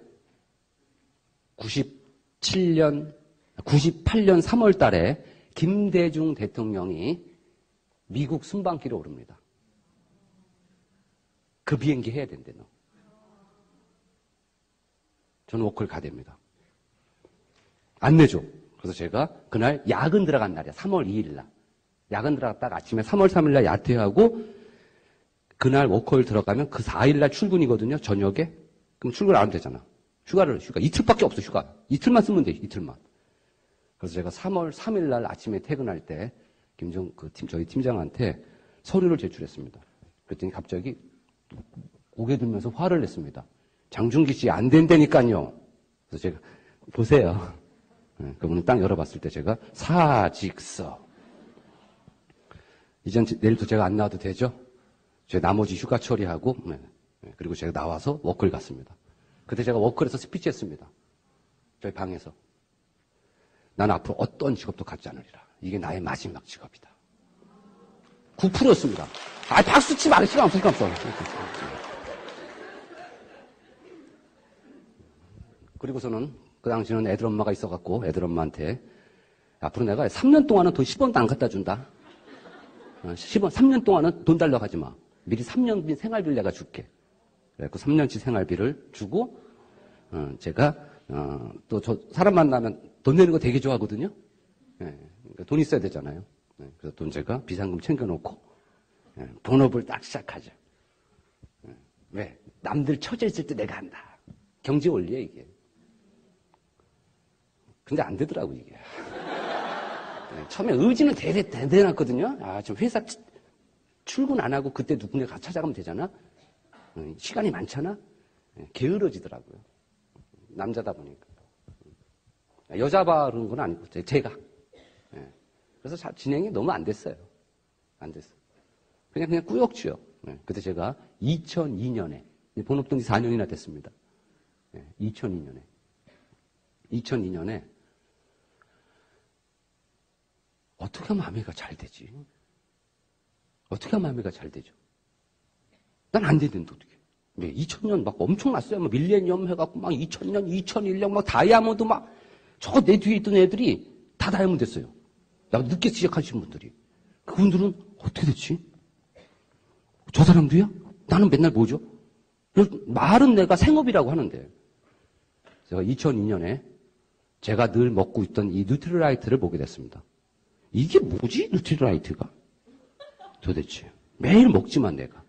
98년 3월 달에 김대중 대통령이 미국 순방길에 오릅니다. 그 비행기 해야 된대, 너. 저는 워크를 가됩니다. 안 내줘. 그래서 제가 그날 야근 들어간 날이야. 3월 2일 날. 야근 들어갔다가 아침에 3월 3일 날 야퇴하고 그날 워커힐 들어가면 그 4일 날 출근이거든요. 저녁에. 그럼 출근 안 하면 되잖아. 휴가 이틀밖에 없어, 휴가. 이틀만 쓰면 돼, 이틀만. 그래서 제가 3월 3일 날 아침에 퇴근할 때 저희 팀장한테 서류를 제출했습니다. 그랬더니 갑자기 고개 들면서 화를 냈습니다. 장준기 씨 안 된다니까요. 그래서 제가 보세요. 그분은 딱 열어봤을 때 제가 사직서. 이젠 내일부터 제가 안 나와도 되죠? 제 나머지 휴가 처리하고 그리고 제가 나와서 워크를 갔습니다. 그때 제가 워크에서 스피치 했습니다. 저희 방에서. 나는 앞으로 어떤 직업도 갖지 않으리라. 이게 나의 마지막 직업이다. 9%였습니다. 박수 치면 안 시간 없어. 그리고서는 그 당시에는 애들 엄마가 있어갖고 애들 엄마한테 앞으로 내가 3년 동안은 돈 10원도 안 갖다 준다. 3년 동안은 돈 달라고 하지 마. 미리 3년 생활비를 내가 줄게. 그래서 3년치 생활비를 주고 제가 또 저 사람 만나면 돈 내는 거 되게 좋아하거든요. 그러니까 돈 있어야 되잖아요. 그래서 돈 제가 비상금 챙겨놓고 본업을 딱 시작하죠. 왜? 남들 처져 있을 때 내가 한다. 경제 원리야 이게. 근데 안 되더라고 이게. 처음에 의지는 대단했거든요. 좀 회사 출근 안 하고 그때 누군가 가서 찾아가면 되잖아. 시간이 많잖아. 게으러지더라고요. 남자다 보니까. 여자 바르는 건 아니고 제가. 그래서 진행이 너무 안 됐어요. 안 됐어. 그냥 꾸역지요. 그때 제가 2002년에 본업등기 4년이나 됐습니다. 2002년에 어떻게 하면 아메가 잘 되지? 어떻게 하면 아메가 잘 되죠? 난 안 되는데 어떻게? 2000년 막 엄청났어요. 막 밀레니엄 해갖고 막 2000년, 2001년 막 다이아몬드 막 저 내 뒤에 있던 애들이 다 다이아몬드 됐어요. 나 늦게 시작하신 분들이. 그분들은 어떻게 됐지? 저 사람도요? 나는 맨날 뭐죠? 말은 내가 생업이라고 하는데. 제가 2002년에 제가 늘 먹고 있던 이 뉴트리라이트를 보게 됐습니다. 이게 뭐지? 뉴트리라이트가? 도대체. 매일 먹지만 내가.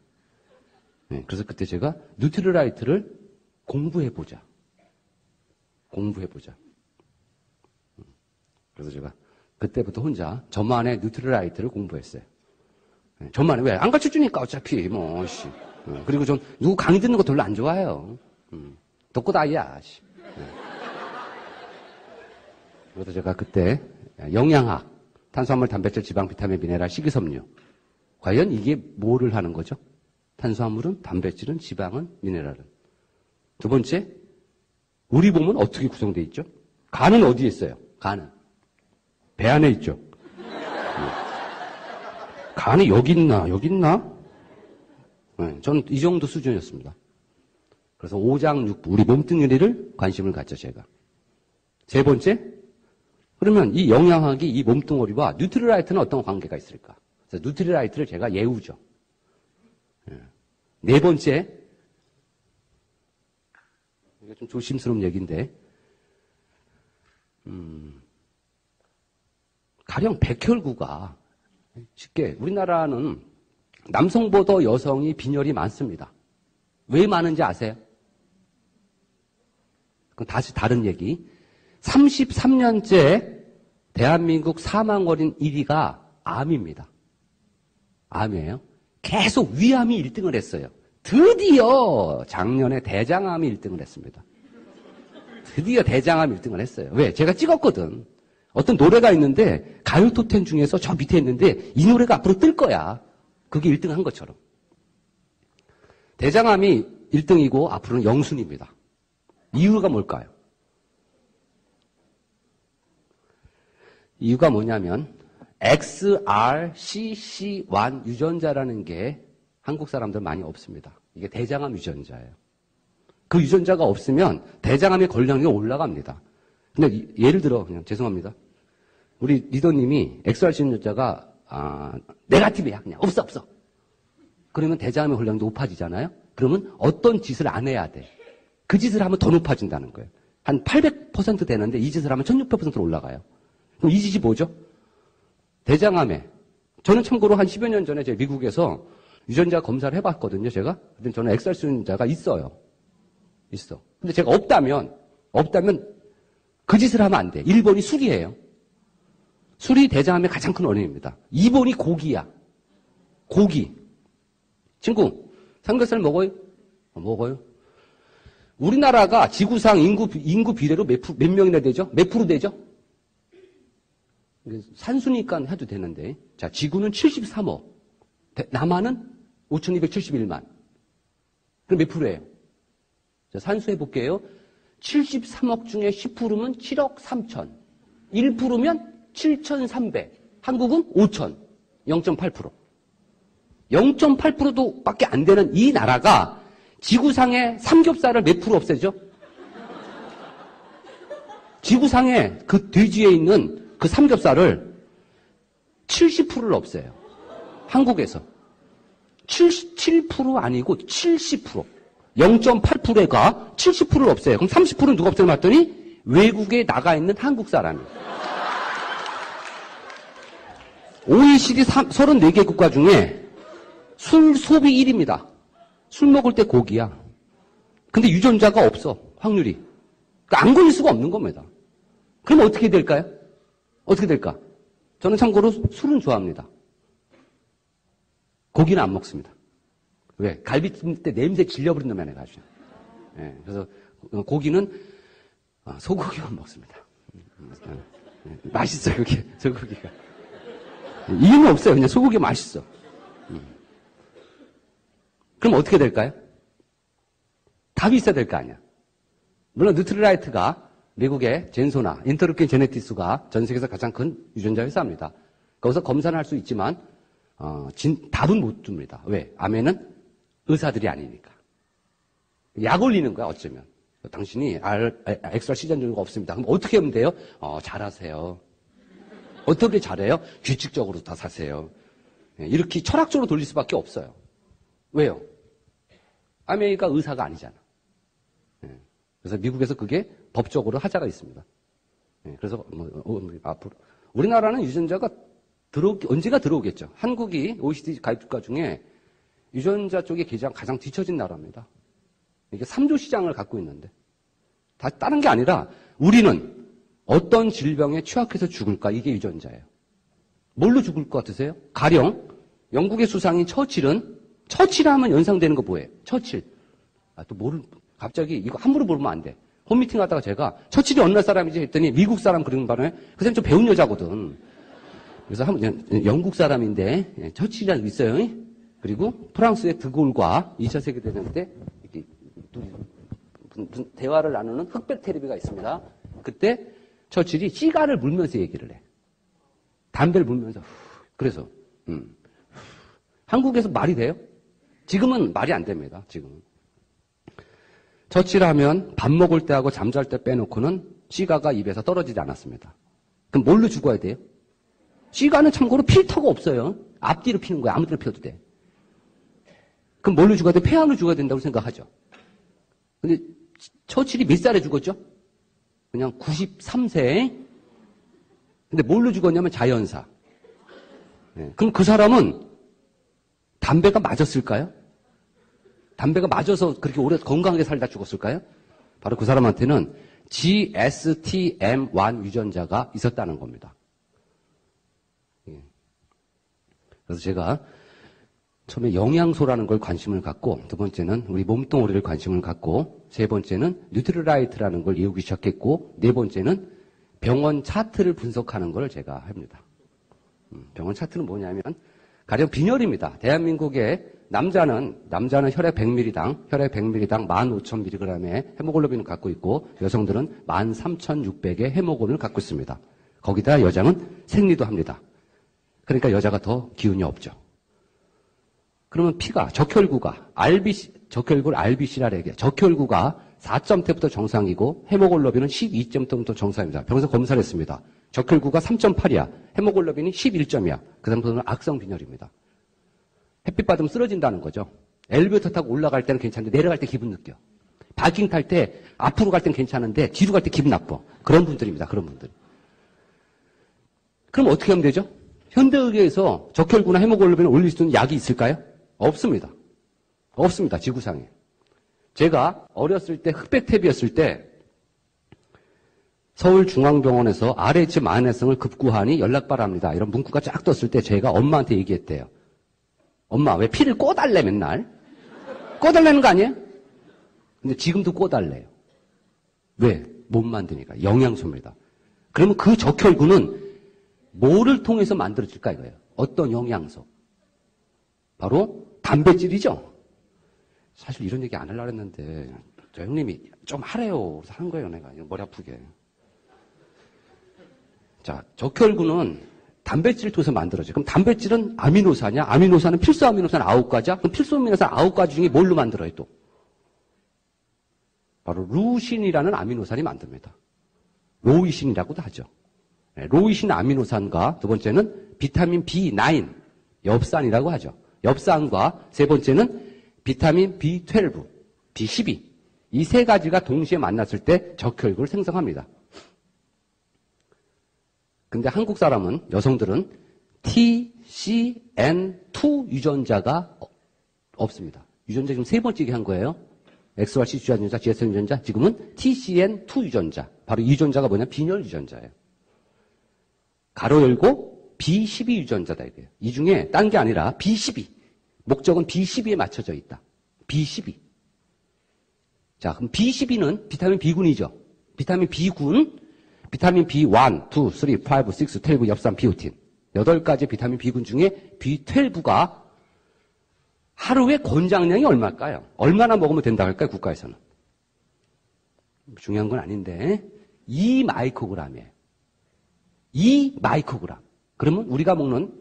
그래서 그때 제가 뉴트리라이트를 공부해보자. 그래서 제가 그때부터 혼자 저만의 뉴트리라이트를 공부했어요. 저만의 왜? 안 가르쳐주니까 어차피 그리고 전 누구 강의 듣는 거 별로 안 좋아해요. 덕고다이야. 그래서 제가 그때 영양학, 탄수화물, 단백질, 지방, 비타민, 미네랄, 식이섬유. 과연 이게 뭐를 하는 거죠? 탄수화물은, 단백질은, 지방은, 미네랄은. 두 번째, 우리 몸은 어떻게 구성되어 있죠? 간은 어디에 있어요? 간은 배 안에 있죠. 간이 여기 있나? 저는 이 정도 수준이었습니다. 그래서 오장육부, 우리 몸뚱이를 관심을 갖죠, 제가. 세 번째, 그러면 이 영양학이 이 몸뚱어리와 뉴트리라이트는 어떤 관계가 있을까? 그래서 뉴트리라이트를 제가 예우죠. 네 번째, 이게 좀 조심스러운 얘기인데, 가령 백혈구가 쉽게 우리나라는 남성보다 여성이 빈혈이 많습니다. 왜 많은지 아세요? 그건 다시 다른 얘기. 33년째 대한민국 사망원인 1위가 암입니다. 암이에요. 계속 위암이 1등을 했어요. 드디어 작년에 대장암이 1등을 했습니다. 드디어 대장암 1등을 했어요. 왜? 제가 찍었거든. 어떤 노래가 있는데 가요 톱10 중에서 저 밑에 있는데 이 노래가 앞으로 뜰 거야. 그게 1등 한 것처럼. 대장암이 1등이고 앞으로는 영순입니다. 이유가 뭘까요? 이유가 뭐냐면 XRCC1 유전자라는 게 한국 사람들 많이 없습니다. 이게 대장암 유전자예요. 그 유전자가 없으면 대장암의 걸량이 올라갑니다. 근데 예를 들어 그냥 죄송합니다. 우리 리더님이 XRCC 유전자가 네거티브야. 그냥 없어. 그러면 대장암의 걸량도 높아지잖아요. 그러면 어떤 짓을 안 해야 돼? 그 짓을 하면 더 높아진다는 거예요. 한 800% 되는데 이 짓을 하면 1600%로 올라가요. 그럼 이 짓이 뭐죠? 대장암에. 저는 참고로 한 10여 년 전에 제가 미국에서 유전자 검사를 해봤거든요, 제가. 근데 저는 엑셀스 유전자가 있어요. 있어. 근데 제가 없다면 그 짓을 하면 안 돼. 1번이 술이에요. 술이 대장암의 가장 큰 원인입니다. 2번이 고기야. 고기. 친구, 삼겹살 먹어요? 먹어요. 우리나라가 지구상 인구 비례로 몇 명이나 되죠? 몇 프로 되죠? 산수니까 해도 되는데. 자, 지구는 73억. 남한은 5,271만. 그럼 몇 프로예요? 자, 산수해 볼게요. 73억 중에 10%면 7억 3천. 1%면 7,300. 한국은 5천. 0.8%. 0.8%도 밖에 안 되는 이 나라가 지구상의 삼겹살을 몇 프로 없애죠? 지구상의 그 돼지에 있는 그 삼겹살을 70%를 없애요. 한국에서. 77% 아니고 70%. 0.8%가 70%를 없애요. 그럼 30%는 누가 없애요? 봤더니 외국에 나가 있는 한국 사람이에요. OECD 34개 국가 중에 술 소비 1위입니다. 술 먹을 때 고기야. 근데 유전자가 없어. 확률이. 그러니까 안 걸릴 수가 없는 겁니다. 그럼 어떻게 될까요? 어떻게 될까? 저는 참고로 술은 좋아합니다. 고기는 안 먹습니다. 왜? 갈비찜 때 냄새 질려버린 놈이 아니라 가지고. 예, 그래서 고기는 소고기만 먹습니다. 맛있어요, 그게. 소고기가. 이유는 없어요. 그냥 소고기 맛있어. 그럼 어떻게 될까요? 답이 있어야 될 거 아니야. 물론 뉴트리라이트가 미국의 젠소나 인터루킨 제네티스가 전 세계에서 가장 큰 유전자 회사입니다. 거기서 검사는 할 수 있지만 답은 못 줍니다. 왜? 암에는 의사들이 아니니까. 약 올리는 거야 어쩌면. 당신이 엑스트라 시전증후가 없습니다. 그럼 어떻게 하면 돼요? 잘하세요. 어떻게 잘해요? 규칙적으로 다 사세요. 이렇게 철학적으로 돌릴 수밖에 없어요. 왜요? 아메리카 의사가 아니잖아. 그래서 미국에서 그게 법적으로 하자가 있습니다. 그래서 앞으로 우리나라는 유전자가 언제가 들어오겠죠. 한국이 OECD 가입국가 중에 유전자 쪽에 가장 뒤처진 나라입니다. 이게 3조 시장을 갖고 있는데 다른 게 아니라 우리는 어떤 질병에 취약해서 죽을까? 이게 유전자예요. 뭘로 죽을 것 같으세요? 가령 영국의 수상인 처칠 하면 연상되는 거 뭐예요? 처칠. 갑자기 이거 함부로 물으면 안 돼. 홈미팅 하다가 제가 처칠이 어느 날 사람이지 했더니 미국 사람 그런 바람에 그 사람 좀 배운 여자거든. 그래서 영국 사람인데 처칠이라는 게 있어요. 그리고 프랑스의 드골과 2차 세계대전 때 이렇게 대화를 나누는 흑백 테레비가 있습니다. 그때 처칠이 시가를 물면서 얘기를 해. 담배를 물면서. 그래서 한국에서 말이 돼요? 지금은 말이 안 됩니다. 지금은. 처칠하면 밥 먹을 때 하고 잠잘 때 빼놓고는 시가가 입에서 떨어지지 않았습니다. 그럼 뭘로 죽어야 돼요? 시가는 참고로 필터가 없어요. 앞뒤로 피는 거야. 아무 데나 피워도 돼. 그럼 뭘로 죽어야 돼? 폐암으로 죽어야 된다고 생각하죠. 근데 처칠이 몇 살에 죽었죠? 그냥 93세. 근데 뭘로 죽었냐면 자연사. 그럼 그 사람은 담배가 맞았을까요? 담배가 맞아서 그렇게 오래 건강하게 살다 죽었을까요? 바로 그 사람한테는 GSTM1 유전자가 있었다는 겁니다. 그래서 제가 처음에 영양소라는 걸 관심을 갖고, 두 번째는 우리 몸뚱아리를 관심을 갖고, 세 번째는 뉴트리라이트라는 걸 이루기 시작했고, 네 번째는 병원 차트를 분석하는 걸 제가 합니다. 병원 차트는 뭐냐면 가령 빈혈입니다. 대한민국의 남자는 혈액 100ml당 15,000mg의 헤모글로빈을 갖고 있고 여성들은 13,600의 헤모글로빈을 갖고 있습니다. 거기다 여자는 생리도 합니다. 그러니까 여자가 더 기운이 없죠. 그러면 피가 적혈구가 적혈구를 RBC라 얘기해요. 적혈구가 4점대부터 정상이고 헤모글로빈은 12점부터 정상입니다. 병원에서 검사를 했습니다. 적혈구가 3.8이야. 헤모글로빈이 11점이야. 그 다음부터는 악성 빈혈입니다. 햇빛 받으면 쓰러진다는 거죠. 엘리베이터 타고 올라갈 때는 괜찮은데 내려갈 때 기분 느껴. 바이킹 탈 때 앞으로 갈 때는 괜찮은데 뒤로 갈 때 기분 나빠. 그런 분들입니다. 그런 분들. 그럼 어떻게 하면 되죠? 현대의학에서 적혈구나 헤모글로빈을 올릴 수 있는 약이 있을까요? 없습니다. 없습니다. 지구상에. 제가 어렸을 때 흑백탭이었을 때 서울중앙병원에서 RH 만회성을 급구하니 연락 바랍니다. 이런 문구가 쫙 떴을 때 제가 엄마한테 얘기했대요. 엄마, 왜 피를 꼬달래 맨날? 꼬달라는 거 아니에요? 근데 지금도 꼬달래요. 왜? 못 만드니까. 영양소입니다. 그러면 그 적혈구는 뭐를 통해서 만들어질까 이거예요. 어떤 영양소? 바로 단백질이죠. 사실 이런 얘기 안 하려고 했는데 저 형님이 좀 하래요. 그래서 한 거예요. 내가 머리 아프게. 자, 적혈구는 단백질을 통해서 만들어져요. 그럼 단백질은 아미노산이야? 아미노산은 필수 아미노산 9가지야? 그럼 필수 아미노산 9가지 중에 뭘로 만들어요 또? 바로 루신이라는 아미노산이 만듭니다. 로이신이라고도 하죠. 로이신 아미노산과 두 번째는 비타민 B9, 엽산이라고 하죠. 엽산과 세 번째는 비타민 B12, B12. 이 세 가지가 동시에 만났을 때 적혈구를 생성합니다. 근데 한국 사람은, 여성들은 TCN2 유전자가 없습니다. 유전자 지금 세 번째게 한 거예요. XYC 유전자, GSM 유전자, 지금은 TCN2 유전자. 바로 이 유전자가 뭐냐? 빈혈 유전자예요. 가로 열고 B12 유전자다 이거예요. 이 중에 딴 게 아니라 B12. 목적은 B12에 맞춰져 있다. B12. 자, 그럼 B12는 비타민 B군이죠. 비타민 B군, 비타민 B1, 2, 3, 5, 6, 12, 엽산, 비오틴. 8가지 비타민 B군 중에 B12가 하루에 권장량이 얼마일까요? 얼마나 먹으면 된다고 할까요? 국가에서는. 중요한 건 아닌데 2 마이크로그램이에요. 2 마이크로그램. 그러면 우리가 먹는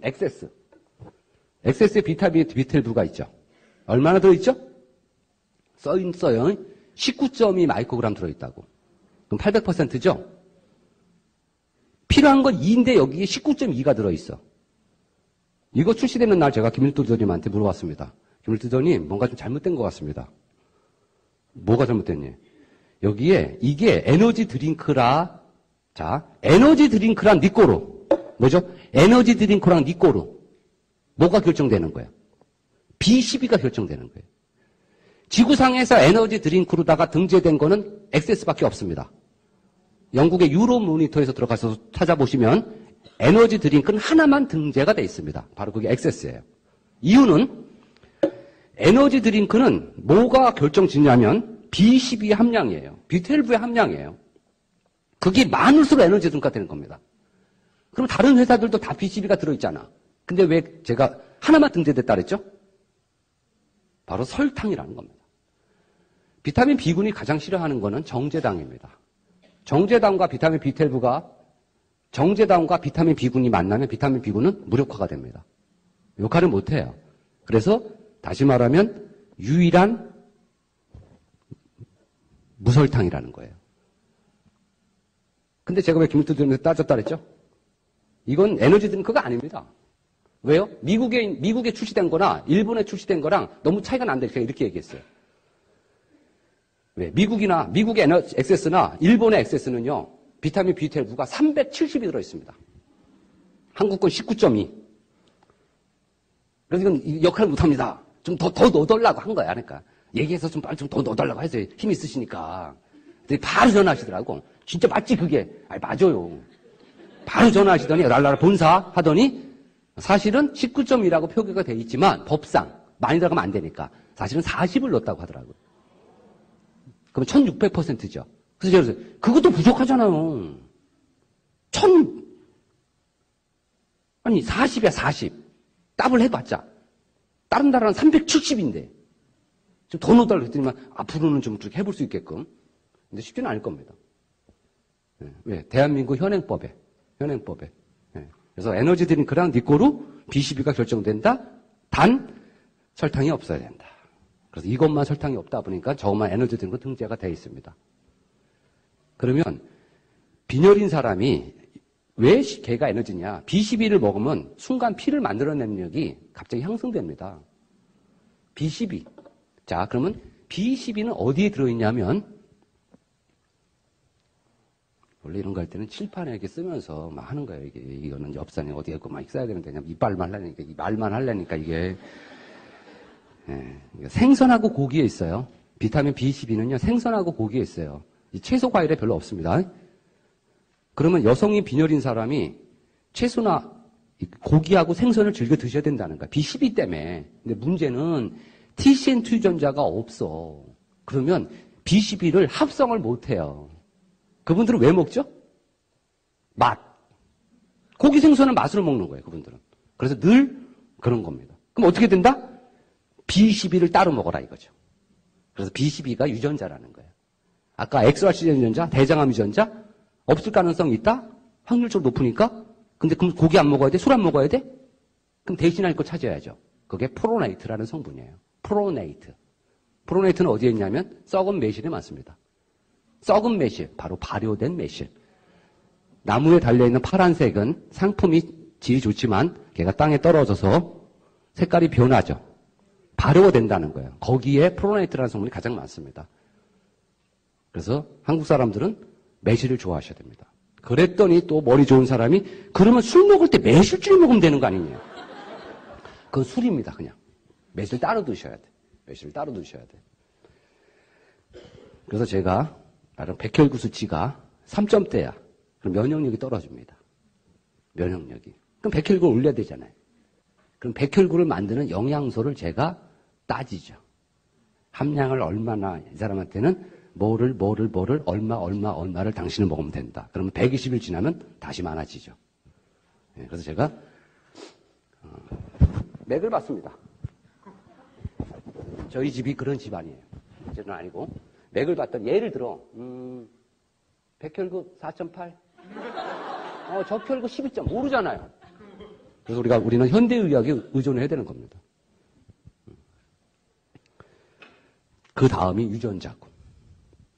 엑세스에 비타민 B12가 있죠. 얼마나 들어있죠? 써요. 19.2 마이크로그램 들어있다고. 그럼 800%죠? 필요한 건 2인데 여기에 19.2가 들어있어. 이거 출시되는 날 제가 김일도 의원님한테 물어봤습니다. 김일도 의원님, 뭔가 좀 잘못된 것 같습니다. 뭐가 잘못됐니? 여기에 이게 에너지 드링크라, 자, 에너지 드링크랑 니꼬로. 뭐죠? 에너지 드링크랑 니꼬로. 뭐가 결정되는 거예요? B12가 결정되는 거예요. 지구상에서 에너지 드링크로다가 등재된 거는 엑세스밖에 없습니다. 영국의 유로 모니터에서 들어가서 찾아보시면 에너지 드링크는 하나만 등재가 돼 있습니다. 바로 그게 엑세스예요. 이유는 에너지 드링크는 뭐가 결정짓냐면 B12의 함량이에요. B12의 함량이에요. 그게 많을수록 에너지 드링크가 되는 겁니다. 그럼 다른 회사들도 다 B12가 들어있잖아. 근데 왜 제가 하나만 등재됐다 그랬죠? 바로 설탕이라는 겁니다. 비타민 B군이 가장 싫어하는 거는 정제당입니다. 정제당과 비타민 B12가 정제당과 비타민 B군이 만나면 비타민 B군은 무력화가 됩니다. 역할을 못해요. 그래서 다시 말하면 유일한 무설탕이라는 거예요. 근데 제가 왜 김일도 의원한테 따졌다 그랬죠? 이건 에너지 드링크가 아닙니다. 왜요? 미국에 출시된 거나 일본에 출시된 거랑 너무 차이가 난다. 제가 이렇게 얘기했어요. 왜? 미국의 엑세스나 일본의 엑세스는요, 비타민 B12가 370이 들어있습니다. 한국 건 19.2. 그래서 이건 역할을 못합니다. 좀 더 넣어달라고 한 거야. 그러니까. 얘기해서 좀 빨리 좀 더 넣어달라고 해서 힘 있으시니까. 근데 바로 전화하시더라고. 진짜 맞지, 그게? 아니, 맞아요. 바로 전화하시더니, 랄랄라 본사 하더니, 사실은 19.2라고 표기가 돼 있지만, 법상, 많이 들어가면 안 되니까, 사실은 40을 넣었다고 하더라고요. 그럼 1600%죠. 그래서 제가 그랬어요. 그것도 부족하잖아요. 40이야, 40. 더블 해봤자. 다른 나라는 370인데. 좀 더 넣어달라고 했더니만, 앞으로는 좀 해볼 수 있게끔. 근데 쉽지는 않을 겁니다. 왜? 대한민국 현행법에. 그래서 에너지 드링크랑 니꼬로 B12가 결정된다? 단, 설탕이 없어야 된다. 그래서 이것만 설탕이 없다 보니까 저것만 에너지 드링크 등재가 되어 있습니다. 그러면 빈혈인 사람이 왜 걔가 에너지냐? B12를 먹으면 순간 피를 만들어내는 능력이 갑자기 향상됩니다. B12. 자, 그러면 B12는 어디에 들어있냐면, 원래 이런 거 할 때는 칠판에 이렇게 쓰면서 막 하는 거예요. 이거는 엽산이 어디에 있고 막 써야 되는데, 그냥 이빨만 하려니까, 이 말만 하려니까 이게. 생선하고 고기에 있어요. 비타민 B12는요, 생선하고 고기에 있어요. 이 채소 과일에 별로 없습니다. 그러면 여성이 빈혈인 사람이 채소나 고기하고 생선을 즐겨 드셔야 된다는 거야. B12 때문에. 근데 문제는 TCN2 유전자가 없어. 그러면 B12를 합성을 못 해요. 그분들은 왜 먹죠? 맛. 고기 생선은 맛으로 먹는 거예요, 그분들은. 그래서 늘 그런 겁니다. 그럼 어떻게 된다? B12를 따로 먹어라 이거죠. 그래서 B12가 유전자라는 거예요. 아까 엑스라시젠 유전자, 대장암 유전자 없을 가능성이 있다? 확률적으로 높으니까. 근데 그럼 고기 안 먹어야 돼? 술 안 먹어야 돼? 그럼 대신할 거 찾아야죠. 그게 프로네이트라는 성분이에요. 프로네이트. 프로네이트는 어디에 있냐면 썩은 매실에 많습니다. 썩은 매실, 바로 발효된 매실. 나무에 달려있는 파란색은 상품이 질이 좋지만 걔가 땅에 떨어져서 색깔이 변하죠. 발효가 된다는 거예요. 거기에 프로네이트라는 성분이 가장 많습니다. 그래서 한국 사람들은 매실을 좋아하셔야 됩니다. 그랬더니 또 머리 좋은 사람이 그러면 술 먹을 때 매실주를 먹으면 되는 거 아니냐. 그건 술입니다, 그냥. 매실 따로 드셔야 돼. 매실을 따로 드셔야 돼. 그래서 제가 나름 백혈구 수치가 3점대야. 그럼 면역력이 떨어집니다. 면역력이. 그럼 백혈구를 올려야 되잖아요. 그럼 백혈구를 만드는 영양소를 제가 따지죠. 함량을 얼마나 이 사람한테는 뭐를 얼마를 당신은 먹으면 된다. 그러면 120일 지나면 다시 많아지죠. 그래서 제가 맥을 봤습니다. 저희 집이 그런 집 아니에요. 저는 아니고 맥을 봤더니 예를 들어 백혈구 4.8 적혈구 12점 모르잖아요. 그래서 우리는 현대의학에 의존해야 되는 겁니다. 그 다음이 유전자고.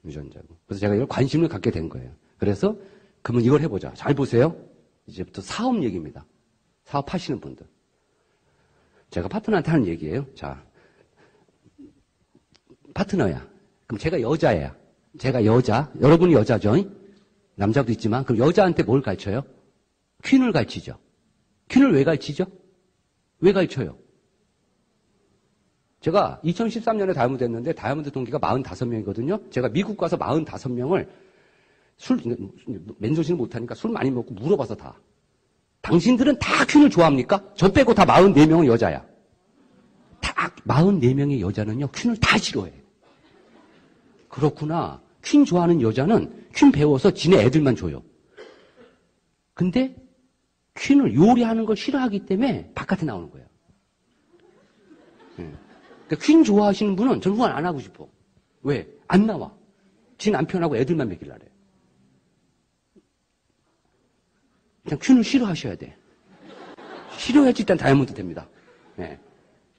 그래서 제가 이걸 관심을 갖게 된 거예요. 그래서 그러면 이걸 해보자. 잘 보세요. 이제부터 사업 얘기입니다. 사업하시는 분들. 제가 파트너한테 하는 얘기예요. 자, 파트너야. 그럼 제가 여자야. 제가 여자. 여러분이 여자죠? 남자도 있지만 그럼 여자한테 뭘 가르쳐요? 퀸을 가르치죠. 퀸을 왜 가르치죠? 왜 가르쳐요? 제가 2013년에 다이아몬드 했는데 다이아몬드 동기가 45명이거든요. 제가 미국 가서 45명을 맨조신을 못하니까 술 많이 먹고 물어봐서 다. 당신들은 다 퀸을 좋아합니까? 저 빼고 다 44명은 여자야. 다 44명의 여자는요. 퀸을 다 싫어해. 그렇구나. 퀸 좋아하는 여자는 퀸 배워서 지네 애들만 줘요. 근데 퀸을 요리하는 걸 싫어하기 때문에 바깥에 나오는 거예요. 그러니까 퀸 좋아하시는 분은 전 후원 안 하고 싶어. 왜? 안 나와. 지 남편하고 애들만 먹이려 그래. 그냥 퀸을 싫어하셔야 돼. 싫어야지 일단 다이아몬드 됩니다. 네.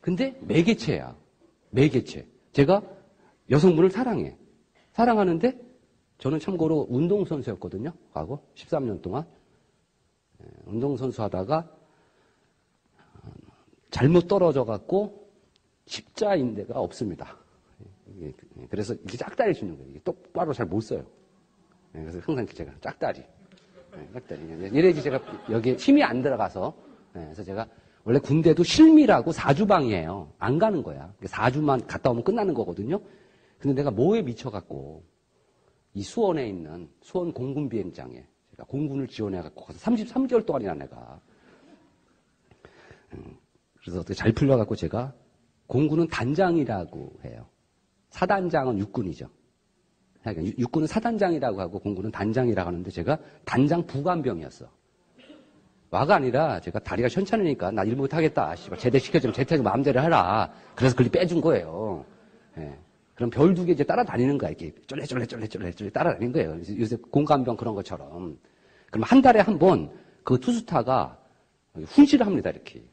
근데 매개체야. 매개체. 제가 여성분을 사랑해. 사랑하는데 저는 참고로 운동선수였거든요. 과거 13년 동안. 운동선수 하다가 잘못 떨어져갖고 십자인대가 없습니다. 그래서 이게 짝다리 주는 거예요. 이게 똑바로 잘 못 써요. 그래서 항상 제가 짝다리. 짝다리. 이래지 제가 여기에 힘이 안 들어가서. 그래서 제가 원래 군대도 실미라고 4주방이에요. 안 가는 거야. 4주만 갔다 오면 끝나는 거거든요. 근데 내가 뭐에 미쳐갖고 이 수원에 있는 수원 공군 비행장에 제가 공군을 지원해갖고 거기서 33개월 동안이나 내가. 그래서 어떻게 잘 풀려갖고 제가 공군은 단장이라고 해요. 사단장은 육군이죠. 그러니까 육군은 사단장이라고 하고 공군은 단장이라고 하는데 제가 단장 부관병이었어. 와가 아니라 제가 다리가 현찮으니까 나 일 못하겠다. 제대시켜주면 제대로 마음대로 하라. 그래서 그걸 빼준 거예요. 그럼 별 두 개 이제 따라다니는 거야. 이렇게 쫄래 따라다니는 거예요. 요새 공감병 그런 것처럼. 그럼 한 달에 한 번 그 투스타가 훈시를 합니다. 이렇게.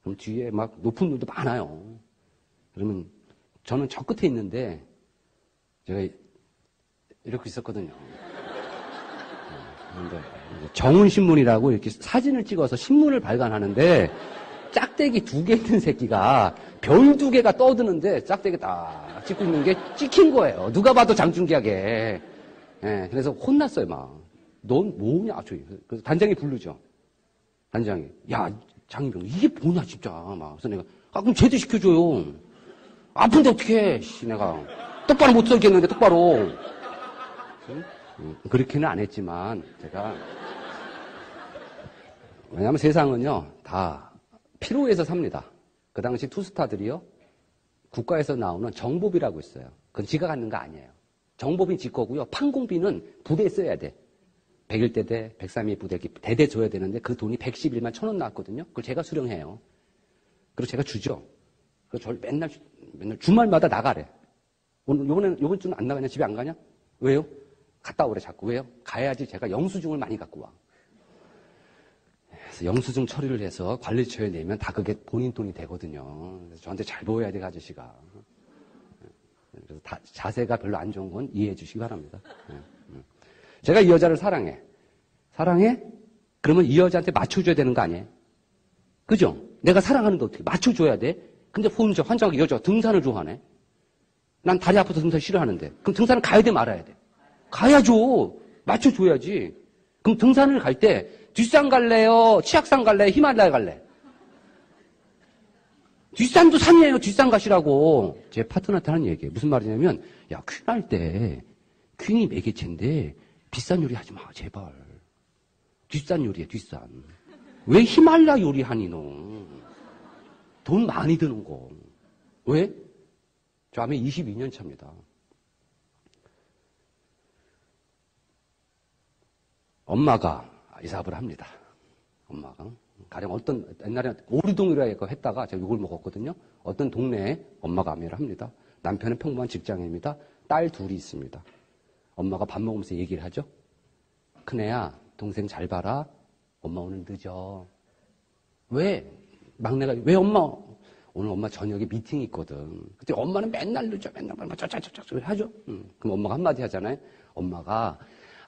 그럼 뒤에 막 높은 놈도 많아요. 그러면 저는 저 끝에 있는데 제가 이렇게 있었거든요. 그런데 정은신문이라고 이렇게 사진을 찍어서 신문을 발간하는데 짝대기 2개 있는 새끼가 별 2개가 떠드는데 짝대기 딱 찍고 있는 게 찍힌 거예요. 누가 봐도 장충기하게. 예, 그래서 혼났어요, 막. 넌 뭐냐? 그래서 단장이 부르죠. 단장이. 야, 장인병, 이게 뭐냐, 진짜. 막. 그래서 내가, 그럼 제대 시켜줘요. 아픈데 어떡해, 내가. 똑바로 못 설겠는데, 똑바로. 그렇게는 안 했지만, 제가. 왜냐면 세상은요, 다 피로에서 삽니다. 그 당시 투스타들이요, 국가에서 나오는 정보비라고 있어요. 그건 지가 갖는 거 아니에요. 정보비는 지 거고요. 판공비는 부대에 써야 돼. 101대대, 103위 부대, 대대 줘야 되는데 그 돈이 111만 1,000원 나왔거든요. 그걸 제가 수령해요. 그리고 제가 주죠. 그래서 저를 맨날 주말마다 나가래. 요번 주는 안 나가냐? 집에 안 가냐? 왜요? 갔다 오래 자꾸. 왜요? 가야지 제가 영수증을 많이 갖고 와. 그래서 영수증 처리를 해서 관리처에 내면 다 그게 본인 돈이 되거든요. 그래서 저한테 잘 보여야 돼, 아저씨가. 그래서 자세가 별로 안 좋은 건 이해해 주시기 바랍니다. 제가 이 여자를 사랑해. 사랑해? 그러면 이 여자한테 맞춰줘야 되는 거 아니에요? 그죠? 내가 사랑하는데 어떻게 맞춰줘야 돼? 근데 혼자 환장하게 여자 등산을 좋아하네. 난 다리 아파서 등산 싫어하는데. 그럼 등산을 가야 돼, 말아야 돼? 가야죠. 맞춰줘야지. 그럼 등산을 갈 때 뒷산 갈래요? 치악산 갈래요? 히말라야 갈래? 뒷산도 산이에요. 뒷산 가시라고. 제 파트너한테 하는 얘기예요. 무슨 말이냐면, 야, 퀸 할 때 퀸이 매개체인데 비싼 요리 하지 마, 제발. 뒷산 요리해, 뒷산. 왜 히말라 요리하니, 너? 돈 많이 드는 거. 왜? 저 아메 22년 차입니다. 엄마가 이사업을 합니다. 엄마가. 가령 어떤, 옛날에 오리동이라고 했다가 제가 욕을 먹었거든요. 어떤 동네에 엄마가 아메를 합니다. 남편은 평범한 직장인입니다. 딸 둘이 있습니다. 엄마가 밥 먹으면서 얘기를 하죠. 큰애야, 동생 잘 봐라. 엄마 오늘 늦어. 왜? 막내가, 왜 엄마? 오늘 엄마 저녁에 미팅이 있거든. 그때 엄마는 맨날 늦어, 맨날 짜짜짜짜 하죠. 그럼 엄마가 한마디 하잖아요. 엄마가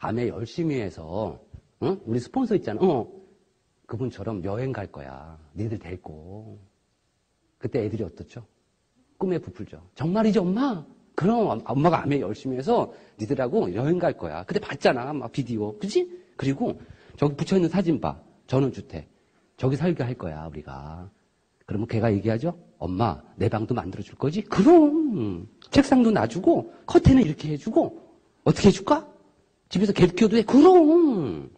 아메 열심히 해서, 응? 우리 스폰서 있잖아. 그분처럼 여행 갈 거야. 니들 데리고. 그때 애들이 어떻죠? 꿈에 부풀죠. 정말이죠, 엄마? 그럼 엄마가 아메 열심히 해서 니들하고 여행 갈 거야. 그때 봤잖아, 막 비디오. 그치? 그리고 저기 붙여있는 사진 봐. 전원주택. 저기 살게 할 거야, 우리가. 그러면 걔가 얘기하죠? 엄마, 내 방도 만들어줄 거지? 그럼. 책상도 놔주고, 커튼은 이렇게 해주고, 어떻게 해줄까? 집에서 개 키워도 해? 그럼.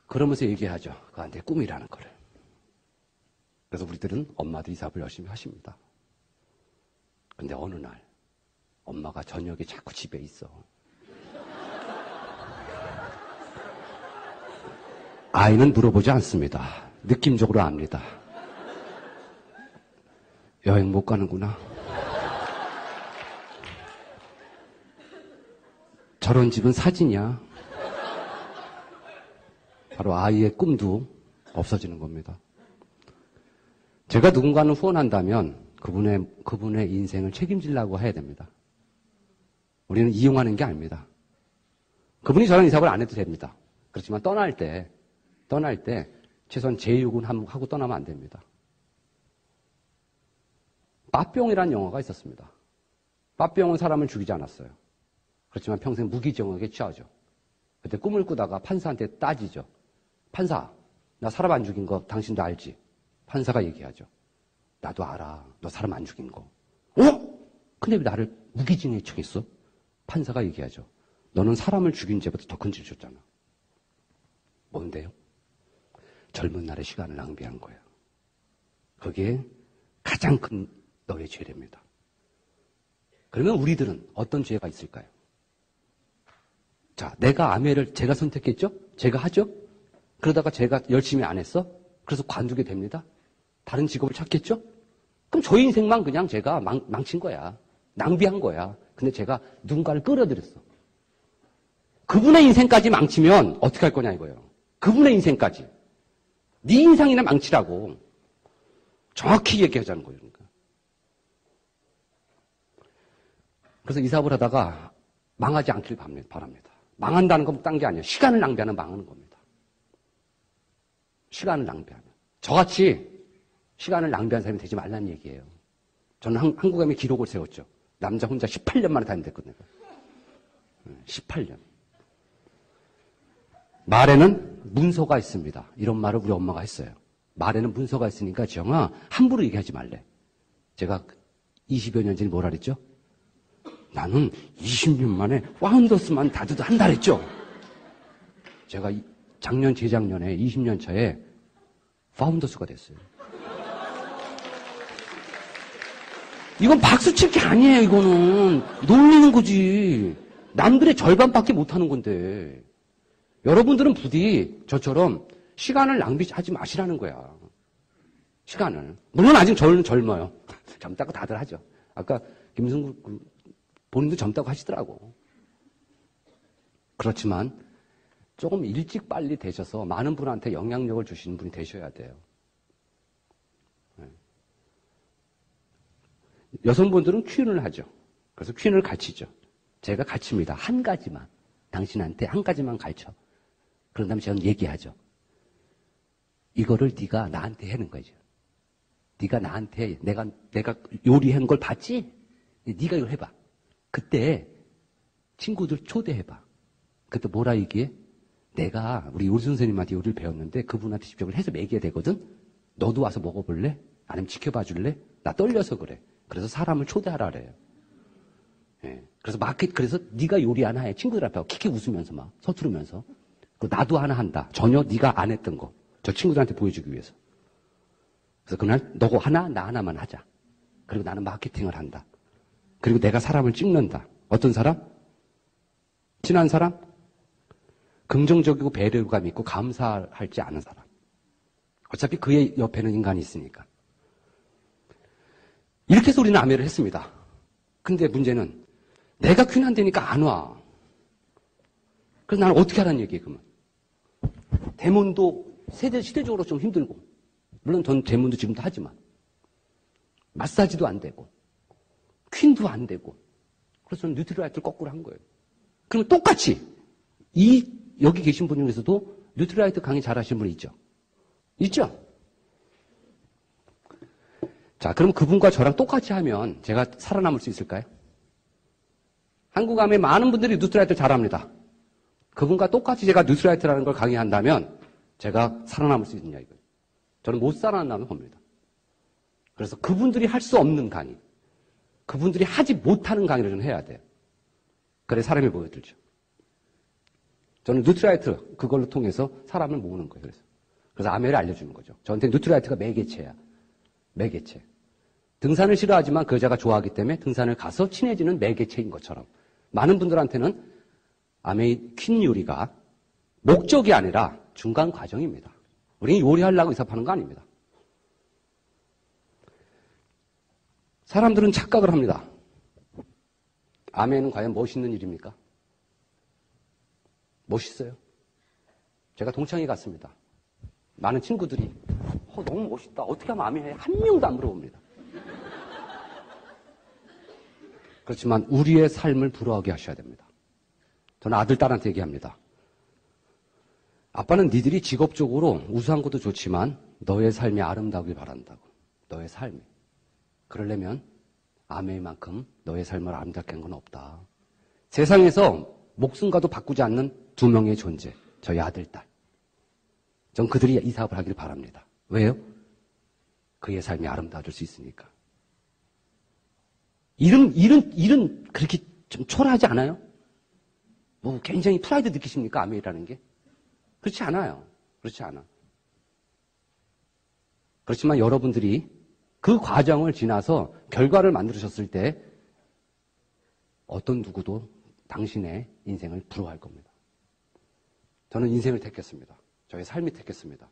그러면서 얘기하죠. 그한테 꿈이라는 거를. 그래서 우리들은 엄마들이 사업을 열심히 하십니다. 근데 어느 날 엄마가 저녁에 자꾸 집에 있어. 아이는 물어보지 않습니다. 느낌적으로 압니다. 여행 못 가는구나. 저런 집은 사진이야. 바로 아이의 꿈도 없어지는 겁니다. 제가 누군가를 후원한다면 그분의 인생을 책임지려고 해야 됩니다. 우리는 이용하는 게 아닙니다. 그분이 저런 이사업을 안 해도 됩니다. 그렇지만 떠날 때 최소한 제6은 하고 떠나면 안 됩니다. 빠뿅이라는 영화가 있었습니다. 빠뿅은 사람을 죽이지 않았어요. 그렇지만 평생 무기징역에 취하죠. 그때 꿈을 꾸다가 판사한테 따지죠. 판사, 나 사람 안 죽인 거 당신도 알지? 판사가 얘기하죠. 나도 알아. 너 사람 안 죽인 거. 근데 왜 나를 무기징역에 처했어? 판사가 얘기하죠. 너는 사람을 죽인 죄보다 더 큰 죄를 졌잖아. 뭔데요? 젊은 날의 시간을 낭비한 거야. 그게 가장 큰 너의 죄랍니다. 그러면 우리들은 어떤 죄가 있을까요? 자, 내가 아메를 제가 선택했죠? 제가 하죠? 그러다가 제가 열심히 안 했어? 그래서 관두게 됩니다. 다른 직업을 찾겠죠? 그럼 저 인생만 그냥 제가 망친 거야. 낭비한 거야. 근데 제가 누군가를 끌어들였어. 그분의 인생까지 망치면 어떻게 할 거냐 이거예요. 그분의 인생까지. 네 인생이나 망치라고. 정확히 얘기하자는 거예요. 그러니까. 그래서 이 사업을 하다가 망하지 않길 바랍니다. 망한다는 건 딴 게 아니에요. 시간을 낭비하는 망하는 겁니다. 시간을 낭비하면. 저같이 시간을 낭비한 사람이 되지 말라는 얘기예요. 저는 한국암의 기록을 세웠죠. 남자 혼자 18년 만에 다닌댔거든요. 18년. 말에는 문서가 있습니다. 이런 말을 우리 엄마가 했어요. 말에는 문서가 있으니까 지영아 함부로 얘기하지 말래. 제가 20여 년 전에 뭐라 그랬죠? 나는 20년 만에 파운더스만 다져도 한다 그랬죠? 제가 작년, 재작년에 20년 차에 파운더스가 됐어요. 이건 박수 칠 게 아니에요, 이거는. 놀리는 거지. 남들의 절반밖에 못하는 건데. 여러분들은 부디 저처럼 시간을 낭비하지 마시라는 거야. 시간을. 물론 아직 저는 젊어요. 젊다고 다들 하죠. 아까 김승국 본인도 젊다고 하시더라고. 그렇지만 조금 일찍 빨리 되셔서 많은 분한테 영향력을 주시는 분이 되셔야 돼요. 여성분들은 퀸을 하죠. 그래서 퀸을 가르치죠. 제가 가르칩니다. 한 가지만. 당신한테 한 가지만 가르쳐. 그런 다음에 저는 얘기하죠. 이거를 네가 나한테 하는 거죠. 네가 나한테 내가 요리한 걸 봤지? 네가 이걸 해봐. 그때 친구들 초대해봐. 그때 뭐라 얘기해? 내가 우리 요리 선생님한테 요리를 배웠는데 그분한테 직접 해서 먹여야 되거든? 너도 와서 먹어볼래? 아니면 지켜봐 줄래? 나 떨려서 그래. 그래서 사람을 초대하라 그래요. 예. 그래서 네가 요리 하나 해. 친구들 앞에 킥킥 웃으면서 막 서투르면서. 나도 하나 한다. 전혀 네가 안 했던 거. 저 친구들한테 보여주기 위해서. 그래서 그날 너 하나, 나 하나만 하자. 그리고 나는 마케팅을 한다. 그리고 내가 사람을 찍는다. 어떤 사람? 친한 사람? 긍정적이고 배려감 있고 감사할지 않은 사람. 어차피 그의 옆에는 인간이 있으니까. 이렇게 해서 우리는 아메를 했습니다. 근데 문제는 내가 퀸 안 되니까 안 와. 그래서 나는 어떻게 하라는 얘기예요, 그러면. 데몬도 시대적으로 좀 힘들고, 물론 전 데몬도 지금도 하지만, 마사지도 안 되고, 퀸도 안 되고, 그래서 저는 뉴트리라이트를 거꾸로 한 거예요. 그러면 똑같이, 여기 계신 분 중에서도 뉴트리라이트 강의 잘 하시는 분 있죠? 있죠? 자, 그럼 그분과 저랑 똑같이 하면 제가 살아남을 수 있을까요? 한국암에 많은 분들이 뉴트리라이트를 잘합니다. 그분과 똑같이 제가 뉴트리라이트라는 걸 강의한다면 제가 살아남을 수 있느냐 이거예요. 저는 못 살아남는 겁니다. 그래서 그분들이 할 수 없는 강의, 그분들이 하지 못하는 강의를 좀 해야 돼요. 그래 사람이 보여들죠. 저는 뉴트리라이트 그걸로 통해서 사람을 모으는 거예요. 그래서 아메를 알려주는 거죠. 저한테 뉴트리라이트가 매개체야. 매개체. 등산을 싫어하지만 그 여자가 좋아하기 때문에 등산을 가서 친해지는 매개체인 것처럼 많은 분들한테는 아메의 퀸 요리가 목적이 아니라 중간 과정입니다. 우리는 요리하려고 이사하는 거 아닙니다. 사람들은 착각을 합니다. 아메는 과연 멋있는 일입니까? 멋있어요. 제가 동창회 갔습니다. 많은 친구들이 너무 멋있다. 어떻게 하면 아메 해? 한 명도 안 물어봅니다. 그렇지만 우리의 삶을 부러워하게 하셔야 됩니다. 저는 아들, 딸한테 얘기합니다. 아빠는 니들이 직업적으로 우수한 것도 좋지만 너의 삶이 아름다우길 바란다고. 너의 삶이. 그러려면 아메만큼 너의 삶을 아름답게 한 건 없다. 세상에서 목숨과도 바꾸지 않는 두 명의 존재. 저희 아들, 딸. 전 그들이 이 사업을 하길 바랍니다. 왜요? 그의 삶이 아름다워질 수 있으니까. 일은 그렇게 좀 초라하지 않아요? 뭐 굉장히 프라이드 느끼십니까? 아메이라는 게? 그렇지 않아요. 그렇지 않아. 그렇지만 여러분들이 그 과정을 지나서 결과를 만들으셨을 때 어떤 누구도 당신의 인생을 부러워할 겁니다. 저는 인생을 택했습니다. 저의 삶이 택했습니다.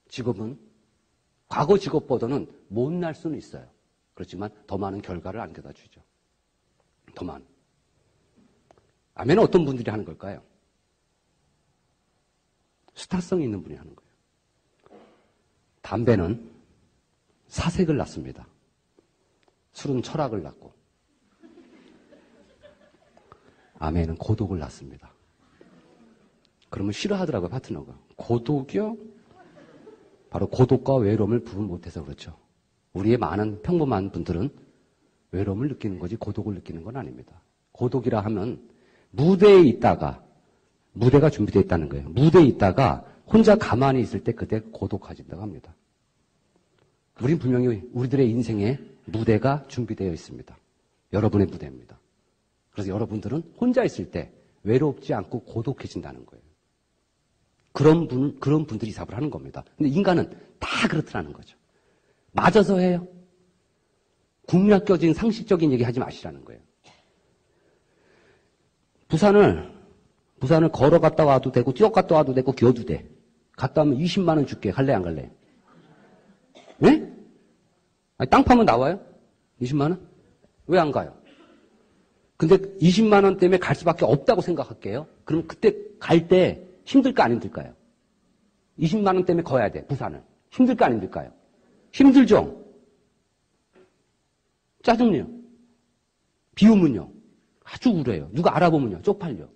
직업은 과거 직업보다는 못날 수는 있어요. 그렇지만 더 많은 결과를 안겨다 주죠. 더 많은. 아멘은 어떤 분들이 하는 걸까요? 스타성이 있는 분이 하는 거예요. 담배는 사색을 낳습니다. 술은 철학을 낳고 아멘은 고독을 낳습니다. 그러면 싫어하더라고요, 파트너가. 고독이요? 바로 고독과 외로움을 구분 못해서 그렇죠. 우리의 많은 평범한 분들은 외로움을 느끼는 거지 고독을 느끼는 건 아닙니다. 고독이라 하면 무대에 있다가, 무대가 준비되어 있다는 거예요. 무대에 있다가 혼자 가만히 있을 때 그때 고독해진다고 합니다. 우린 분명히 우리들의 인생에 무대가 준비되어 있습니다. 여러분의 무대입니다. 그래서 여러분들은 혼자 있을 때 외롭지 않고 고독해진다는 거예요. 그런 분들이 사업을 하는 겁니다. 근데 인간은 다 그렇더라는 거죠. 맞아서 해요. 국력적인 상식적인 얘기 하지 마시라는 거예요. 부산을 걸어갔다 와도 되고, 뛰어갔다 와도 되고, 기어도 돼. 갔다 오면 20만 원 줄게. 갈래, 안 갈래? 네? 아니, 땅 파면 나와요? 20만 원? 왜 안 가요? 근데 20만 원 때문에 갈 수밖에 없다고 생각할게요. 그럼 그때 갈 때 힘들까, 안 힘들까요? 20만 원 때문에 거야 돼, 부산을. 힘들까, 안 힘들까요? 힘들죠? 짜증내요. 비우면요. 아주 우려요. 누가 알아보면요. 쪽팔려.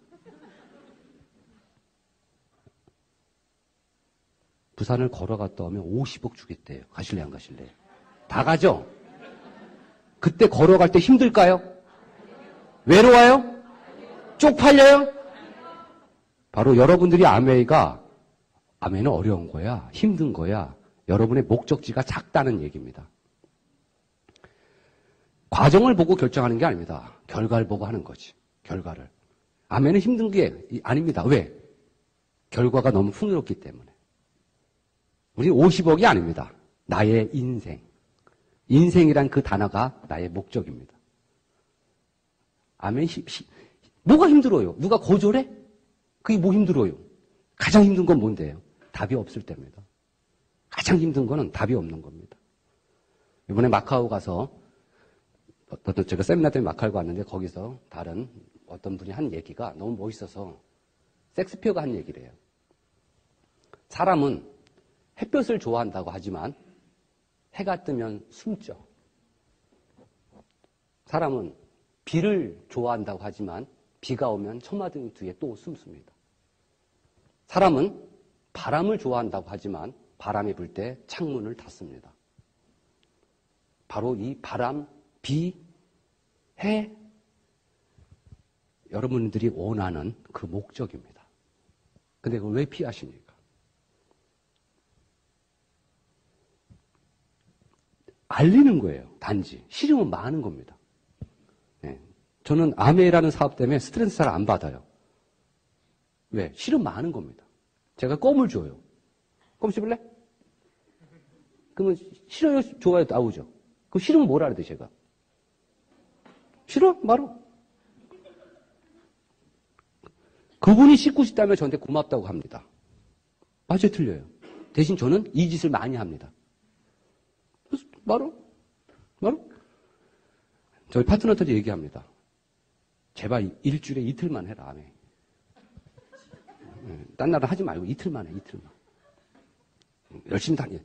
부산을 걸어갔다 오면 50억 주겠대요. 가실래, 안 가실래? 다 가죠? 그때 걸어갈 때 힘들까요? 외로워요? 쪽팔려요? 바로 여러분들이 아메는 어려운 거야. 힘든 거야. 여러분의 목적지가 작다는 얘기입니다. 과정을 보고 결정하는 게 아닙니다. 결과를 보고 하는 거지. 결과를. 아메는 힘든 게 아닙니다. 왜? 결과가 너무 풍요롭기 때문에. 우리 50억이 아닙니다. 나의 인생. 인생이란 그 단어가 나의 목적입니다. 아멘. 뭐가 힘들어요? 누가 거절해? 그게 뭐 힘들어요? 가장 힘든 건 뭔데요? 답이 없을 때입니다. 가장 힘든 거는 답이 없는 겁니다. 이번에 마카오 가서 제가 세미나 때문에 마카오 갔는데 거기서 다른 어떤 분이 한 얘기가 너무 멋있어서 섹스피어가 한 얘기래요. 사람은 햇볕을 좋아한다고 하지만 해가 뜨면 숨죠. 사람은 비를 좋아한다고 하지만 비가 오면 처마등 뒤에 또 숨습니다. 사람은 바람을 좋아한다고 하지만 바람이 불 때 창문을 닫습니다. 바로 이 바람, 비, 해, 여러분들이 원하는 그 목적입니다. 근데 그걸 왜 피하십니까? 알리는 거예요. 단지. 싫으면 많은 겁니다. 네. 저는 아메라는 사업 때문에 스트레스 잘 안 받아요. 왜? 싫으면 많은 겁니다. 제가 껌을 줘요. 껌 씹을래? 그러면 싫어요? 좋아요? 나오죠. 그럼 싫으면 뭐라 그래야 돼, 제가? 싫어? 말어. 그분이 씹고 싶다면 저한테 고맙다고 합니다. 맞아요, 틀려요. 대신 저는 이 짓을 많이 합니다. 말어? 저희 파트너들이 얘기합니다. 제발 일주일에 이틀만 해라, 아메. 딴 날은 하지 말고 이틀만 해, 이틀만. 열심히 다녀.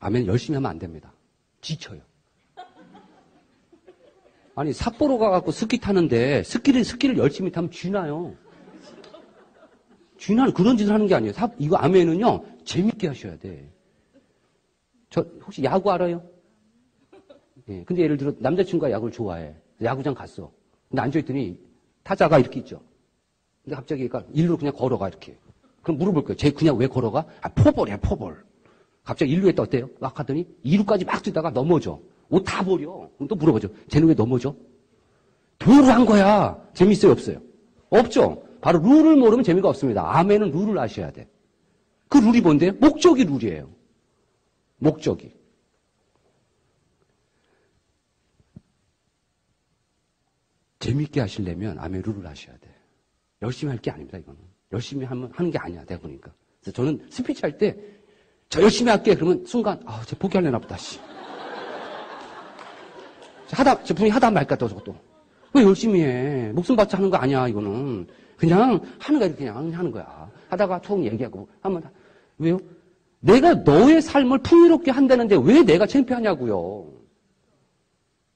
아멘, 열심히 하면 안 됩니다. 지쳐요. 아니, 삿포로 가갖고 스키 타는데, 스키를 열심히 타면 쥐나요. 쥐나는 그런 짓을 하는 게 아니에요. 이거 아멘은요, 재밌게 하셔야 돼. 혹시 야구 알아요? 예. 근데 예를 들어, 남자친구가 야구를 좋아해. 야구장 갔어. 근데 앉아있더니, 타자가 이렇게 있죠. 근데 갑자기, 그러니까 일루 그냥 걸어가, 이렇게. 그럼 물어볼 거예요. 쟤 그냥 왜 걸어가? 포볼이야, 포볼. 갑자기 일루에 또 어때요? 막 하더니 2루까지 막 뛰다가 넘어져. 옷 다 버려. 그럼 또 물어보죠. 쟤는 왜 넘어져? 도로 한 거야. 재밌어요, 없어요? 없죠? 바로 룰을 모르면 재미가 없습니다. 아멘은 룰을 아셔야 돼. 그 룰이 뭔데요? 목적이 룰이에요. 목적이. 재밌게 하시려면 아멘 룰을 아셔야 돼. 열심히 할 게 아닙니다, 이거는. 열심히 하는 게 아니야, 내가 보니까. 그래서 저는 스피치 할 때, 저 열심히 할게. 그러면 순간, 쟤 포기하려나 보다, 씨. 저 분이 하다 말까, 또 저것도. 왜 열심히 해? 목숨 바쳐 하는 거 아니야, 이거는. 그냥 하는 거야, 이렇게 그냥 하는 거야. 하다가 툭 얘기하고, 왜요? 내가 너의 삶을 풍요롭게 한다는데 왜 내가 창피하냐고요.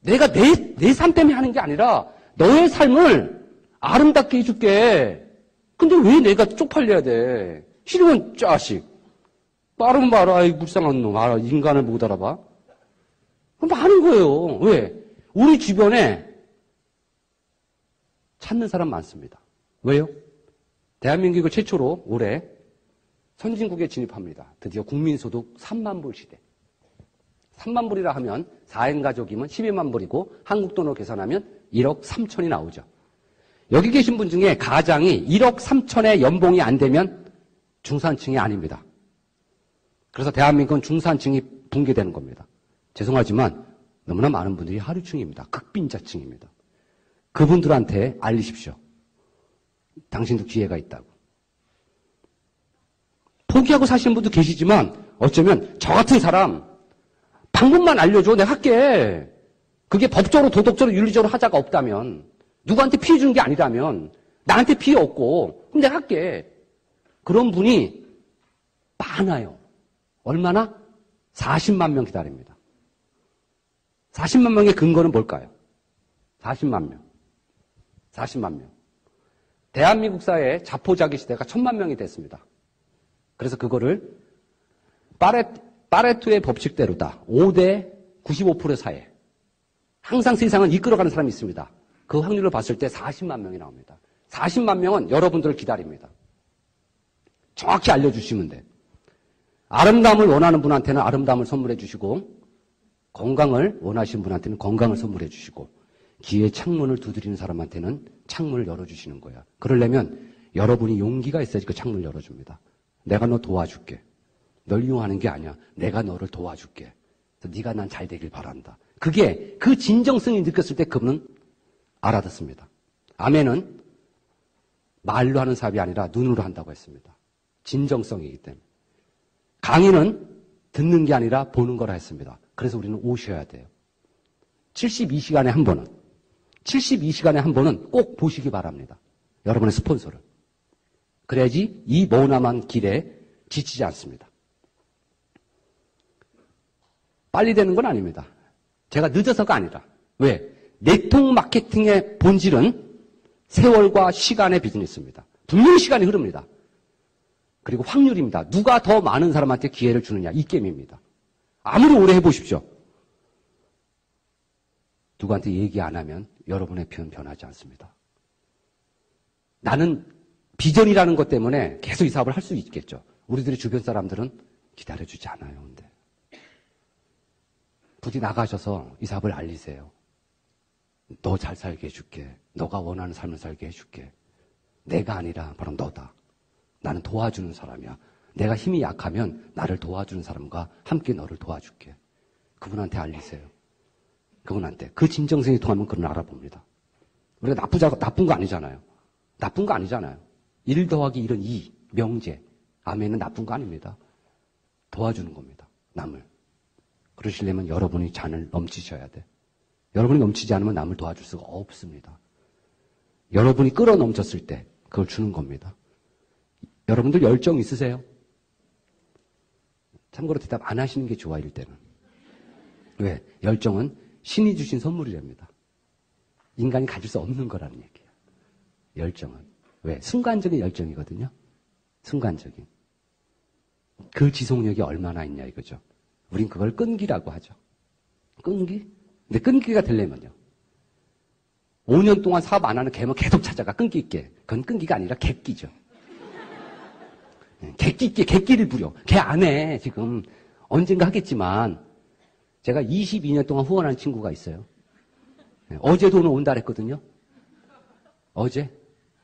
내가 내 삶 때문에 하는 게 아니라 너의 삶을 아름답게 해줄게. 근데 왜 내가 쪽팔려야 돼? 싫으면 자식. 빠르면 말아. 아이, 불쌍한 놈. 알아. 인간을 못 알아봐. 많은 거예요. 왜? 우리 주변에 찾는 사람 많습니다. 왜요? 대한민국을 최초로 올해 선진국에 진입합니다. 드디어 국민소득 3만 불 시대. 3만 불이라 하면 4인 가족이면 12만 불이고 한국 돈으로 계산하면 1억 3천이 나오죠. 여기 계신 분 중에 가장이 1억 3천의 연봉이 안 되면 중산층이 아닙니다. 그래서 대한민국은 중산층이 붕괴되는 겁니다. 죄송하지만 너무나 많은 분들이 하류층입니다. 극빈자층입니다. 그분들한테 알리십시오. 당신도 기회가 있다고. 포기하고 사시는 분도 계시지만 어쩌면 저 같은 사람 방법만 알려줘. 내가 할게. 그게 법적으로 도덕적으로 윤리적으로 하자가 없다면 누구한테 피해 주는 게 아니라면 나한테 피해 없고 그럼 내가 할게. 그런 분이 많아요. 얼마나? 40만 명 기다립니다. 40만 명의 근거는 뭘까요? 40만 명. 40만 명. 대한민국 사회의 자포자기 시대가 1000만 명이 됐습니다. 그래서 그거를 파레토의 법칙대로다. 5대 95%의 사회. 항상 세상은 이끌어가는 사람이 있습니다. 그 확률을 봤을 때 40만 명이 나옵니다. 40만 명은 여러분들을 기다립니다. 정확히 알려주시면 돼. 아름다움을 원하는 분한테는 아름다움을 선물해 주시고 건강을 원하시는 분한테는 건강을 선물해 주시고 기회의 창문을 두드리는 사람한테는 창문을 열어주시는 거야. 그러려면 여러분이 용기가 있어야지 그 창문을 열어줍니다. 내가 너 도와줄게. 널 이용하는 게 아니야. 내가 너를 도와줄게. 그래서 네가 난 잘 되길 바란다. 그게 그 진정성이 느꼈을 때 그분은 알아듣습니다. 아멘은 말로 하는 사업이 아니라 눈으로 한다고 했습니다. 진정성이기 때문에. 강의는 듣는 게 아니라 보는 거라 했습니다. 그래서 우리는 오셔야 돼요. 72시간에 한 번은 72시간에 한 번은 꼭 보시기 바랍니다. 여러분의 스폰서를. 그래야지 이 머나먼 길에 지치지 않습니다. 빨리 되는 건 아닙니다. 제가 늦어서가 아니라. 왜? 네트워크 마케팅의 본질은 세월과 시간의 비즈니스입니다. 분명히 시간이 흐릅니다. 그리고 확률입니다. 누가 더 많은 사람한테 기회를 주느냐 이 게임입니다. 아무리 오래 해보십시오. 누구한테 얘기 안 하면 여러분의 표현 변하지 않습니다. 나는 비전이라는 것 때문에 계속 이 사업을 할 수 있겠죠. 우리들의 주변 사람들은 기다려주지 않아요. 근데 부디 나가셔서 이 사업을 알리세요. 너 잘 살게 해줄게. 너가 원하는 삶을 살게 해줄게. 내가 아니라 바로 너다. 나는 도와주는 사람이야. 내가 힘이 약하면 나를 도와주는 사람과 함께 너를 도와줄게. 그분한테 알리세요. 그분한테. 그 진정성이 통하면 그는 알아봅니다. 우리가 나쁜 거 아니잖아요. 나쁜 거 아니잖아요. 1 더하기 1은 2. 명제. 아멘은 나쁜 거 아닙니다. 도와주는 겁니다. 남을. 그러시려면 여러분이 잔을 넘치셔야 돼. 여러분이 넘치지 않으면 남을 도와줄 수가 없습니다. 여러분이 끌어 넘쳤을 때 그걸 주는 겁니다. 여러분들 열정 있으세요? 참고로 대답 안 하시는 게 좋아, 이럴 때는. 왜? 열정은 신이 주신 선물이랍니다. 인간이 가질 수 없는 거라는 얘기예요. 열정은. 왜? 순간적인 열정이거든요. 순간적인. 그 지속력이 얼마나 있냐 이거죠. 우린 그걸 끈기라고 하죠. 끈기? 근데 끈기가 되려면요. 5년 동안 사업 안 하는 개만 계속 찾아가, 끈기 있게. 그건 끈기가 아니라 객기죠. 객기 있게 객기를 부려. 걔 안 해, 지금. 언젠가 하겠지만, 제가 22년 동안 후원하는 친구가 있어요. 어제도 오늘 온다 그랬거든요. 어제.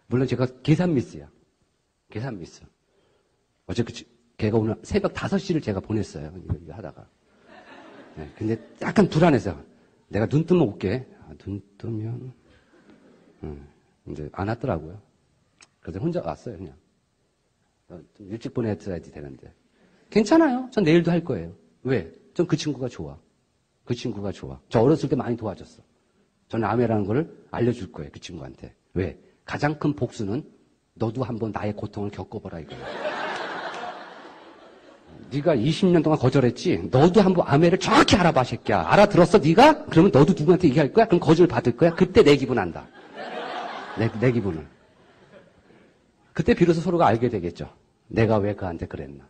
물론 제가 계산 미스야. 계산 미스. 어제 걔가 오늘 새벽 5시를 제가 보냈어요. 이거 하다가. 근데 약간 불안해서. 내가 눈 뜨면 올게. 눈 뜨면. 이제 안 왔더라고요. 그래서 혼자 왔어요, 그냥. 좀 일찍 보냈어야지 되는데. 괜찮아요. 전 내일도 할 거예요. 왜? 전 그 친구가 좋아. 그 친구가 좋아. 저 어렸을 때 많이 도와줬어. 저는 아메라는 걸 알려줄 거예요, 그 친구한테. 왜? 가장 큰 복수는 너도 한번 나의 고통을 겪어보라 이거야. 네가 20년 동안 거절했지? 너도 한번 아메를 정확히 알아봐, 새끼야. 알아들었어, 네가? 그러면 너도 누구한테 얘기할 거야? 그럼 거절 받을 거야? 그때 내 기분 안다. 내 기분을. 그때 비로소 서로가 알게 되겠죠. 내가 왜 그한테 그랬나.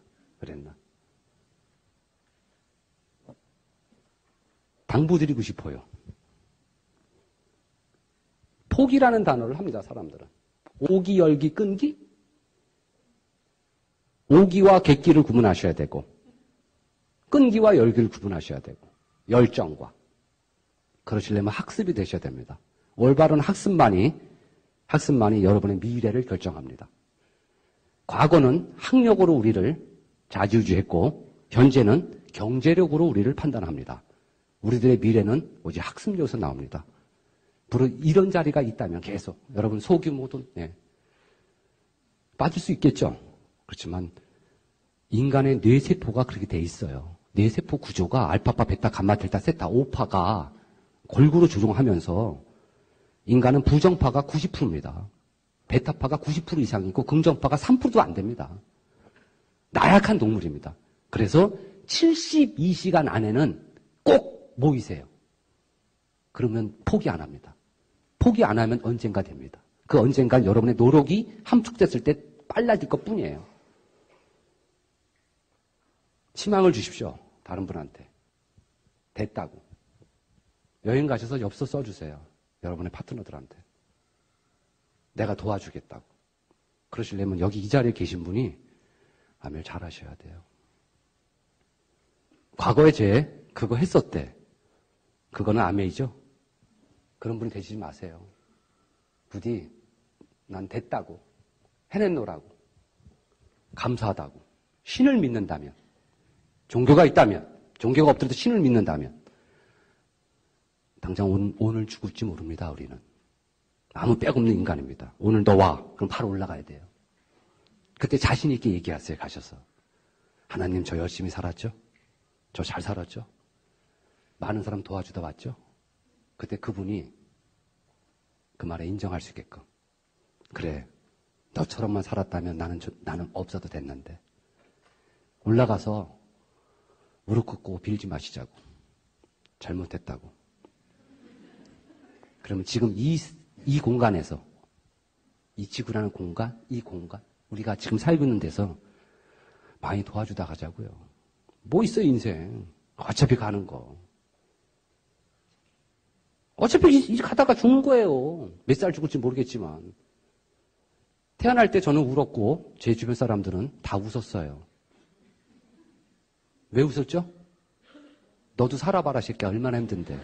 당부드리고 싶어요. 포기라는 단어를 합니다, 사람들은. 오기, 열기, 끈기? 오기와 객기를 구분하셔야 되고, 끈기와 열기를 구분하셔야 되고, 열정과. 그러시려면 학습이 되셔야 됩니다. 올바른 학습만이 여러분의 미래를 결정합니다. 과거는 학력으로 우리를 좌지우지했고, 현재는 경제력으로 우리를 판단합니다. 우리들의 미래는 오직 학습력에서 나옵니다. 바로 이런 자리가 있다면 계속 여러분 소규모도 빠질 수 있겠죠. 그렇지만 인간의 뇌세포가 그렇게 돼 있어요. 뇌세포 구조가 알파파, 베타, 감마, 델타, 세타, 오파가 골고루 조종하면서 인간은 부정파가 90%입니다. 베타파가 90% 이상이고 긍정파가 3%도 안 됩니다. 나약한 동물입니다. 그래서 72시간 안에는 꼭 모이세요. 그러면 포기 안 합니다. 포기 안 하면 언젠가 됩니다. 그 언젠간 여러분의 노력이 함축됐을 때 빨라질 것뿐이에요. 희망을 주십시오. 다른 분한테. 됐다고. 여행 가셔서 엽서 써주세요. 여러분의 파트너들한테. 내가 도와주겠다고. 그러시려면 여기 이 자리에 계신 분이 아멘 잘하셔야 돼요. 과거에 제 그거 했었대. 그거는 아멘이죠. 그런 분이 되시지 마세요. 부디 난 됐다고. 해냈노라고. 감사하다고. 신을 믿는다면. 종교가 있다면. 종교가 없더라도 신을 믿는다면. 당장 오늘 죽을지 모릅니다. 우리는. 아무 빽 없는 인간입니다. 오늘 너 와. 그럼 바로 올라가야 돼요. 그때 자신 있게 얘기하세요. 가셔서. 하나님 저 열심히 살았죠? 저 잘 살았죠? 많은 사람 도와주다 왔죠? 그때 그분이 그 말에 인정할 수 있게끔. 그래. 너처럼만 살았다면 나는 없어도 됐는데. 올라가서 무릎 꿇고 빌지 마시자고. 잘못했다고. 그러면 지금 이 공간에서, 이 지구라는 공간, 이 공간, 우리가 지금 살고 있는 데서 많이 도와주다 가자고요. 뭐 있어요, 인생. 어차피 가는 거. 어차피 이제 가다가 죽는 거예요. 몇 살 죽을지 모르겠지만. 태어날 때 저는 울었고, 제 주변 사람들은 다 웃었어요. 왜 웃었죠? 너도 살아봐라, 새끼야. 얼마나 힘든데.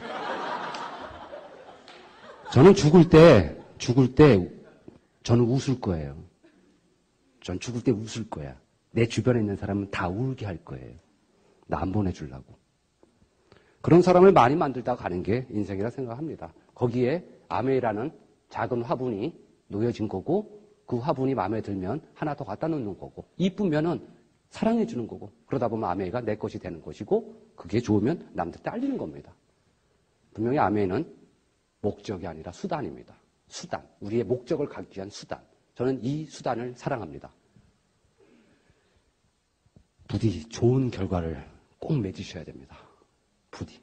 저는 죽을 때, 저는 웃을 거예요. 전 죽을 때 웃을 거야. 내 주변에 있는 사람은 다 울게 할 거예요. 나 안 보내주려고. 그런 사람을 많이 만들다가 가는 게 인생이라 생각합니다. 거기에 아메이라는 작은 화분이 놓여진 거고, 그 화분이 마음에 들면 하나 더 갖다 놓는 거고, 이쁘면은 사랑해 주는 거고, 그러다 보면 아메이가 내 것이 되는 것이고, 그게 좋으면 남들 딸리는 겁니다. 분명히 아메이는 목적이 아니라 수단입니다. 수단. 우리의 목적을 갖기 위한 수단. 저는 이 수단을 사랑합니다. 부디 좋은 결과를 꼭 맺으셔야 됩니다. 부디.